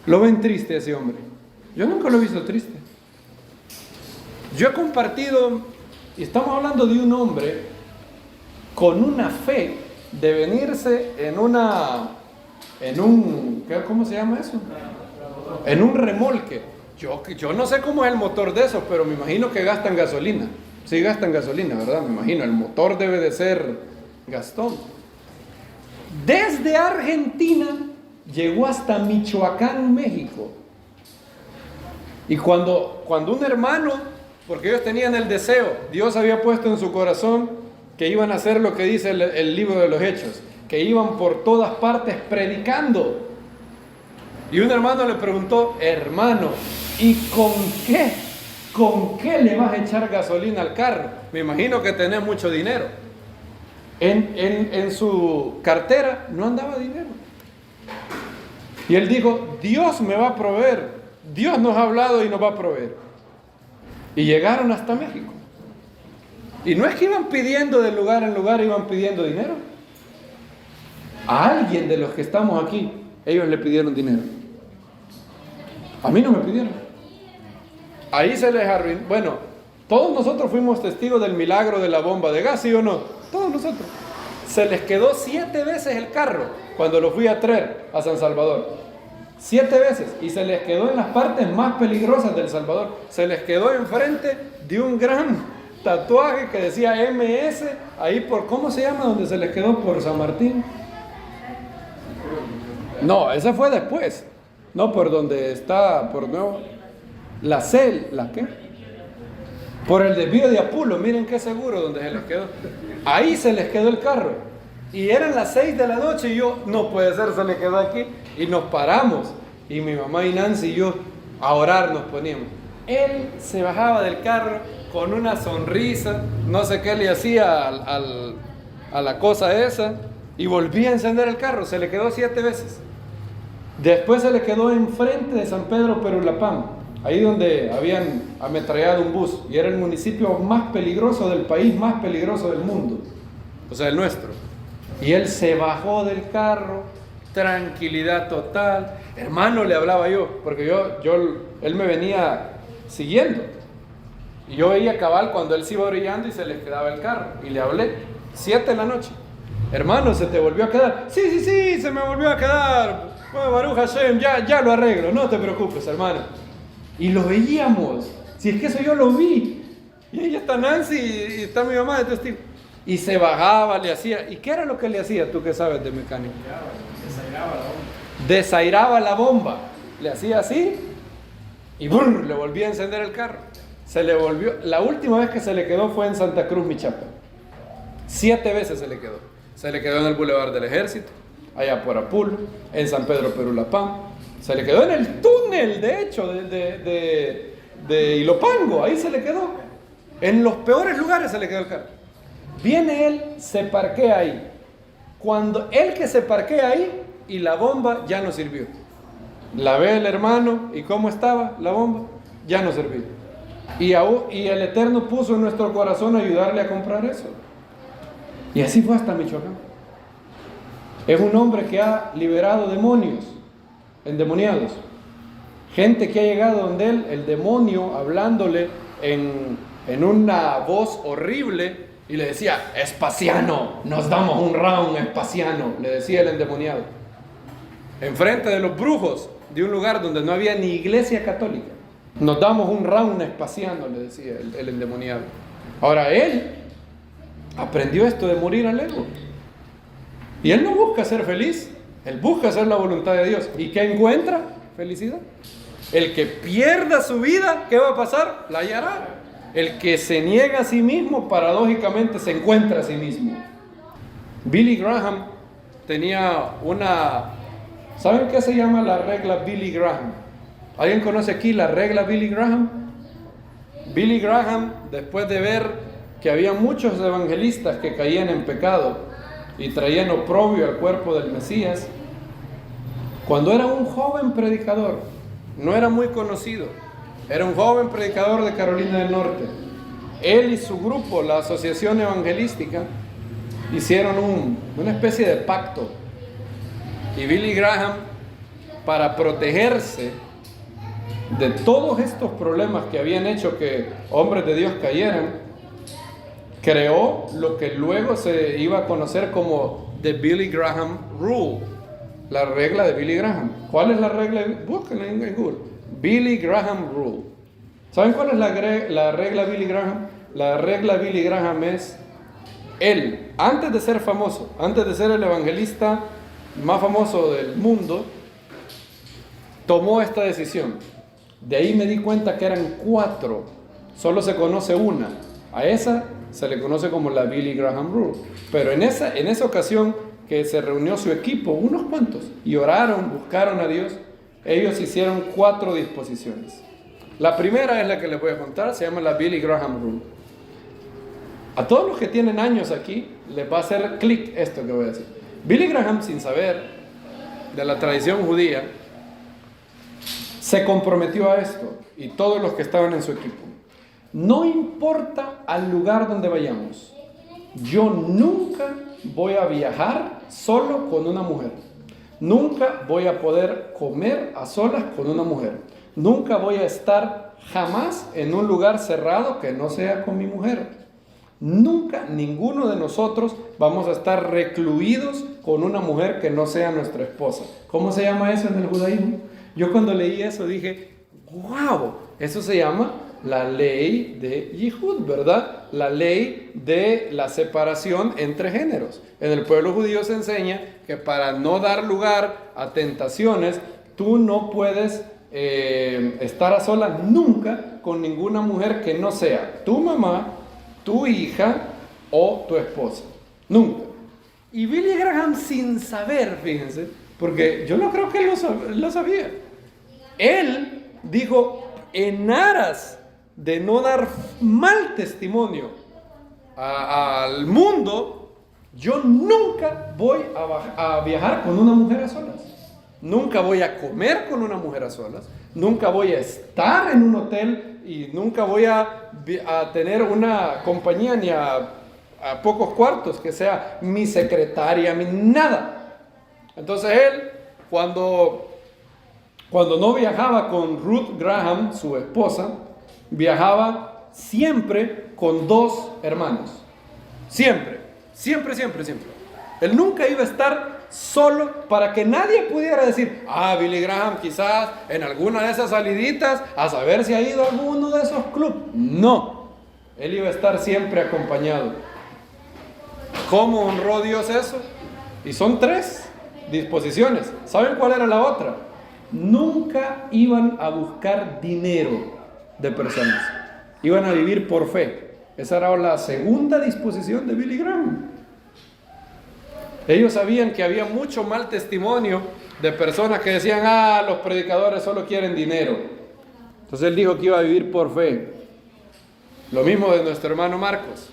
¿Lo ven triste ese hombre? Yo nunca lo he visto triste. Yo he compartido, y estamos hablando de un hombre con una fe de venirse ¿cómo se llama eso? En un remolque. Yo no sé cómo es el motor de esos, pero me imagino que gastan gasolina. Sí gastan gasolina, ¿verdad? Me imagino, el motor debe de ser Gastón. Desde Argentina llegó hasta Michoacán, México. Y cuando un hermano, porque ellos tenían el deseo, Dios había puesto en su corazón que iban a hacer lo que dice el libro de los Hechos, que iban por todas partes predicando. Y un hermano le preguntó: hermano, ¿y con qué le vas a echar gasolina al carro? Me imagino que tenés mucho dinero. En su cartera no andaba dinero. Y él dijo: Dios me va a proveer. Dios nos ha hablado y nos va a proveer. Y llegaron hasta México. Y no es que iban pidiendo de lugar en lugar, iban pidiendo dinero. A alguien de los que estamos aquí, ellos le pidieron dinero. A mí no me pidieron. Ahí se les arruinó. Bueno, todos nosotros fuimos testigos del milagro de la bomba de gas, ¿sí o no? Todos nosotros. Se les quedó 7 veces el carro cuando lo fui a traer a San Salvador. 7 veces. Y se les quedó en las partes más peligrosas del Salvador. Se les quedó enfrente de un gran tatuaje que decía MS, ahí por, ¿cómo se llama? Donde se les quedó, por San Martín. No, ese fue después. No, por donde está, por nuevo, ¿la qué? Por el desvío de Apulo, miren qué seguro donde se les quedó. Ahí se les quedó el carro. Y eran las 6 de la noche y yo, no puede ser, se les quedó aquí. Y nos paramos. Y mi mamá y Nancy y yo a orar nos poníamos. Él se bajaba del carro con una sonrisa, no sé qué le hacía a la cosa esa, y volvía a encender el carro. Se le quedó 7 veces. Después se le quedó enfrente de San Pedro Perulapán, ahí donde habían ametrallado un bus, y era el municipio más peligroso del país, más peligroso del mundo, o sea, el nuestro. Y él se bajó del carro, tranquilidad total. Hermano, le hablaba yo, porque él me venía siguiendo, y yo veía cabal cuando él se iba brillando y se le quedaba el carro, y le hablé, 7 de la noche. Hermano, ¿se te volvió a quedar? Sí, se me volvió a quedar. Bueno, Baruch Hashem, ya lo arreglo, no te preocupes, hermano. Y lo veíamos. Si es que eso yo lo vi. Y ahí está Nancy y está mi mamá de testigo. Y se bajaba, le hacía. ¿Y qué era lo que le hacía? Tú que sabes de mecánica. Desairaba la bomba. Desairaba la bomba. Le hacía así y ¡brr! Le volvía a encender el carro. Se le volvió. La última vez que se le quedó fue en Santa Cruz, Michoacán. 7 veces se le quedó. Se le quedó en el Boulevard del Ejército, allá por Apulo, en San Pedro Perulapán. Se le quedó en el túnel, de hecho, de Ilopango. Ahí se le quedó. En los peores lugares se le quedó el carro. Viene él, se parquea ahí. Cuando él que se parquea ahí, y la bomba ya no sirvió. La ve el hermano, ¿y cómo estaba la bomba? Ya no servía. Y el Eterno puso en nuestro corazón ayudarle a comprar eso. Y así fue hasta Michoacán. Es un hombre que ha liberado demonios, endemoniados. Gente que ha llegado donde él, el demonio hablándole en una voz horrible, y le decía: Vespasiano, nos damos un round, Vespasiano, le decía el endemoniado. Enfrente de los brujos de un lugar donde no había ni iglesia católica. Nos damos un round, Vespasiano, le decía el endemoniado. Ahora él aprendió esto de morir al ego. Y él no busca ser feliz, él busca hacer la voluntad de Dios. ¿Y qué encuentra? Felicidad. El que pierda su vida, ¿qué va a pasar? La hallará. El que se niega a sí mismo, paradójicamente se encuentra a sí mismo. Billy Graham tenía una... ¿Saben qué se llama la regla Billy Graham? ¿Alguien conoce aquí la regla Billy Graham? Billy Graham, después de ver que había muchos evangelistas que caían en pecado y traían oprobio al cuerpo del Mesías, cuando era un joven predicador, no era muy conocido, era un joven predicador de Carolina del Norte, él y su grupo, la Asociación Evangelística, hicieron una especie de pacto. Y Billy Graham, para protegerse de todos estos problemas que habían hecho que hombres de Dios cayeran, creó lo que luego se iba a conocer como The Billy Graham Rule, la regla de Billy Graham. ¿Cuál es la regla? Búsquenla en Google. Billy Graham Rule. ¿Saben cuál es la regla Billy Graham? La regla Billy Graham es: él, antes de ser famoso, antes de ser el evangelista más famoso del mundo, tomó esta decisión. De ahí me di cuenta que eran 4, solo se conoce una. A esa se le conoce como la Billy Graham Rule. Pero en esa ocasión que se reunió su equipo, unos cuantos, y oraron, buscaron a Dios, ellos hicieron 4 disposiciones. La primera es la que les voy a contar, se llama la Billy Graham Rule. A todos los que tienen años aquí, les va a hacer clic esto que voy a decir. Billy Graham, sin saber de la tradición judía, se comprometió a esto, y todos los que estaban en su equipo. No importa al lugar donde vayamos, yo nunca voy a viajar solo con una mujer. Nunca voy a poder comer a solas con una mujer. Nunca voy a estar jamás en un lugar cerrado que no sea con mi mujer. Nunca, ninguno de nosotros vamos a estar recluidos con una mujer que no sea nuestra esposa. ¿Cómo se llama eso en el judaísmo? Yo cuando leí eso dije, wow, eso se llama la ley de Yihud, ¿verdad? La ley de la separación entre géneros. En el pueblo judío se enseña que para no dar lugar a tentaciones, tú no puedes estar a solas nunca con ninguna mujer que no sea tu mamá, tu hija o tu esposa. Nunca. Y Billy Graham, sin saber, fíjense, porque yo no creo que él lo sabía, él dijo, en aras de no dar mal testimonio al mundo, yo nunca voy a viajar con una mujer a solas. Nunca voy a comer con una mujer a solas. Nunca voy a estar en un hotel y nunca voy a tener una compañía ni a pocos cuartos que sea mi secretaria, nada. Entonces él, cuando no viajaba con Ruth Graham, su esposa, viajaba siempre con 2 hermanos. Siempre. Él nunca iba a estar solo para que nadie pudiera decir, Billy Graham quizás en alguna de esas saliditas, a saber si ha ido a alguno de esos clubes. No, él iba a estar siempre acompañado. ¿Cómo honró Dios eso? Y son 3 disposiciones. ¿Saben cuál era la otra? Nunca iban a buscar dinero de personas. Iban a vivir por fe. Esa era la segunda disposición de Billy Graham. Ellos sabían que había mucho mal testimonio de personas que decían, los predicadores solo quieren dinero. Entonces él dijo que iba a vivir por fe. Lo mismo de nuestro hermano Marcos.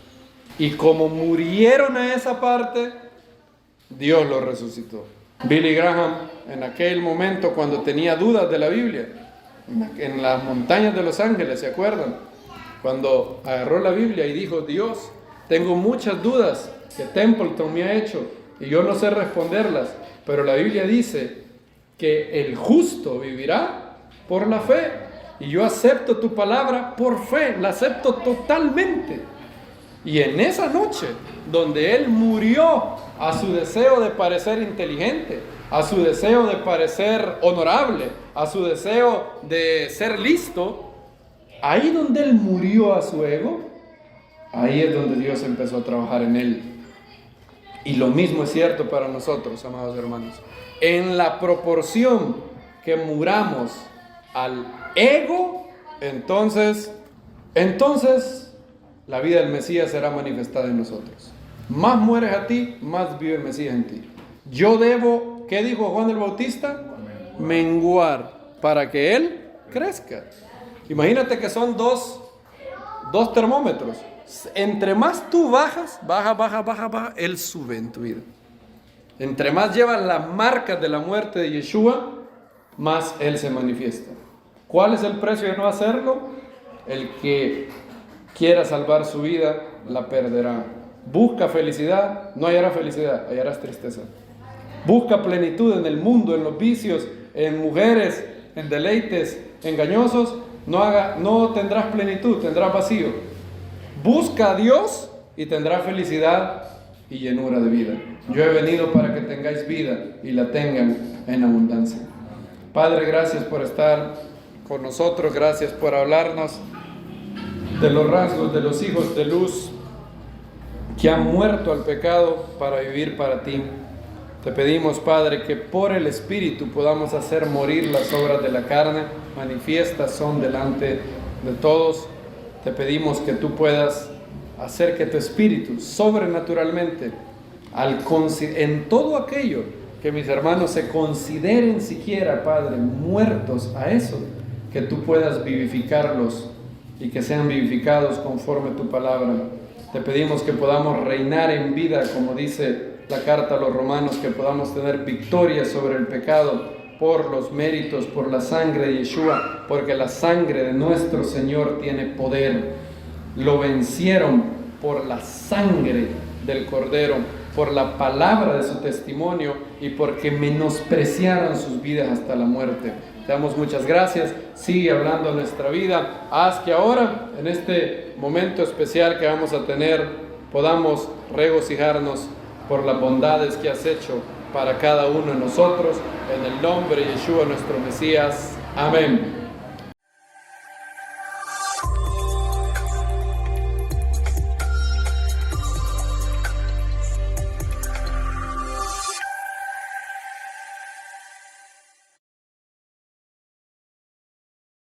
Y como murieron a esa parte, Dios los resucitó. Billy Graham, en aquel momento cuando tenía dudas de la Biblia, en las montañas de Los Ángeles, ¿se acuerdan? Cuando agarró la Biblia y dijo, Dios, tengo muchas dudas que Templeton me ha hecho y yo no sé responderlas, pero la Biblia dice que el justo vivirá por la fe, y yo acepto tu palabra por fe, la acepto totalmente. Y en esa noche, donde él murió a su deseo de parecer inteligente, a su deseo de parecer honorable, a su deseo de ser listo, ahí donde él murió a su ego, ahí es donde Dios empezó a trabajar en él. Y lo mismo es cierto para nosotros, amados hermanos. En la proporción que muramos al ego, entonces la vida del Mesías será manifestada en nosotros. Más mueres a ti, más vive el Mesías en ti. Yo debo, ¿qué dijo Juan el Bautista? Menguar para que Él crezca. Imagínate que son dos termómetros. Entre más tú bajas, baja, Él sube en tu vida. Entre más llevas las marcas de la muerte de Yeshua, más Él se manifiesta. ¿Cuál es el precio de no hacerlo? El que quiera salvar su vida, la perderá. Busca felicidad, no hallará felicidad, hallarás tristeza. Busca plenitud en el mundo, en los vicios, en mujeres, en deleites engañosos, no tendrás plenitud, tendrás vacío. Busca a Dios y tendrás felicidad y llenura de vida. Yo he venido para que tengáis vida y la tengan en abundancia. Padre, gracias por estar con nosotros, gracias por hablarnos de los rasgos de los hijos de luz que han muerto al pecado para vivir para ti. Te pedimos, Padre, que por el Espíritu podamos hacer morir las obras de la carne, manifiestas son delante de todos. Te pedimos que tú puedas hacer que tu Espíritu sobrenaturalmente, en todo aquello que mis hermanos se consideren siquiera, Padre, muertos a eso, que tú puedas vivificarlos y que sean vivificados conforme tu palabra. Te pedimos que podamos reinar en vida, como dice la carta a los romanos, que podamos tener victoria sobre el pecado por los méritos, por la sangre de Yeshua, porque la sangre de nuestro Señor tiene poder. Lo vencieron por la sangre del Cordero, por la palabra de su testimonio y porque menospreciaron sus vidas hasta la muerte. Te damos muchas gracias, sigue hablando nuestra vida, haz que ahora, en este momento especial que vamos a tener, podamos regocijarnos por las bondades que has hecho para cada uno de nosotros, en el nombre de Yeshua nuestro Mesías. Amén.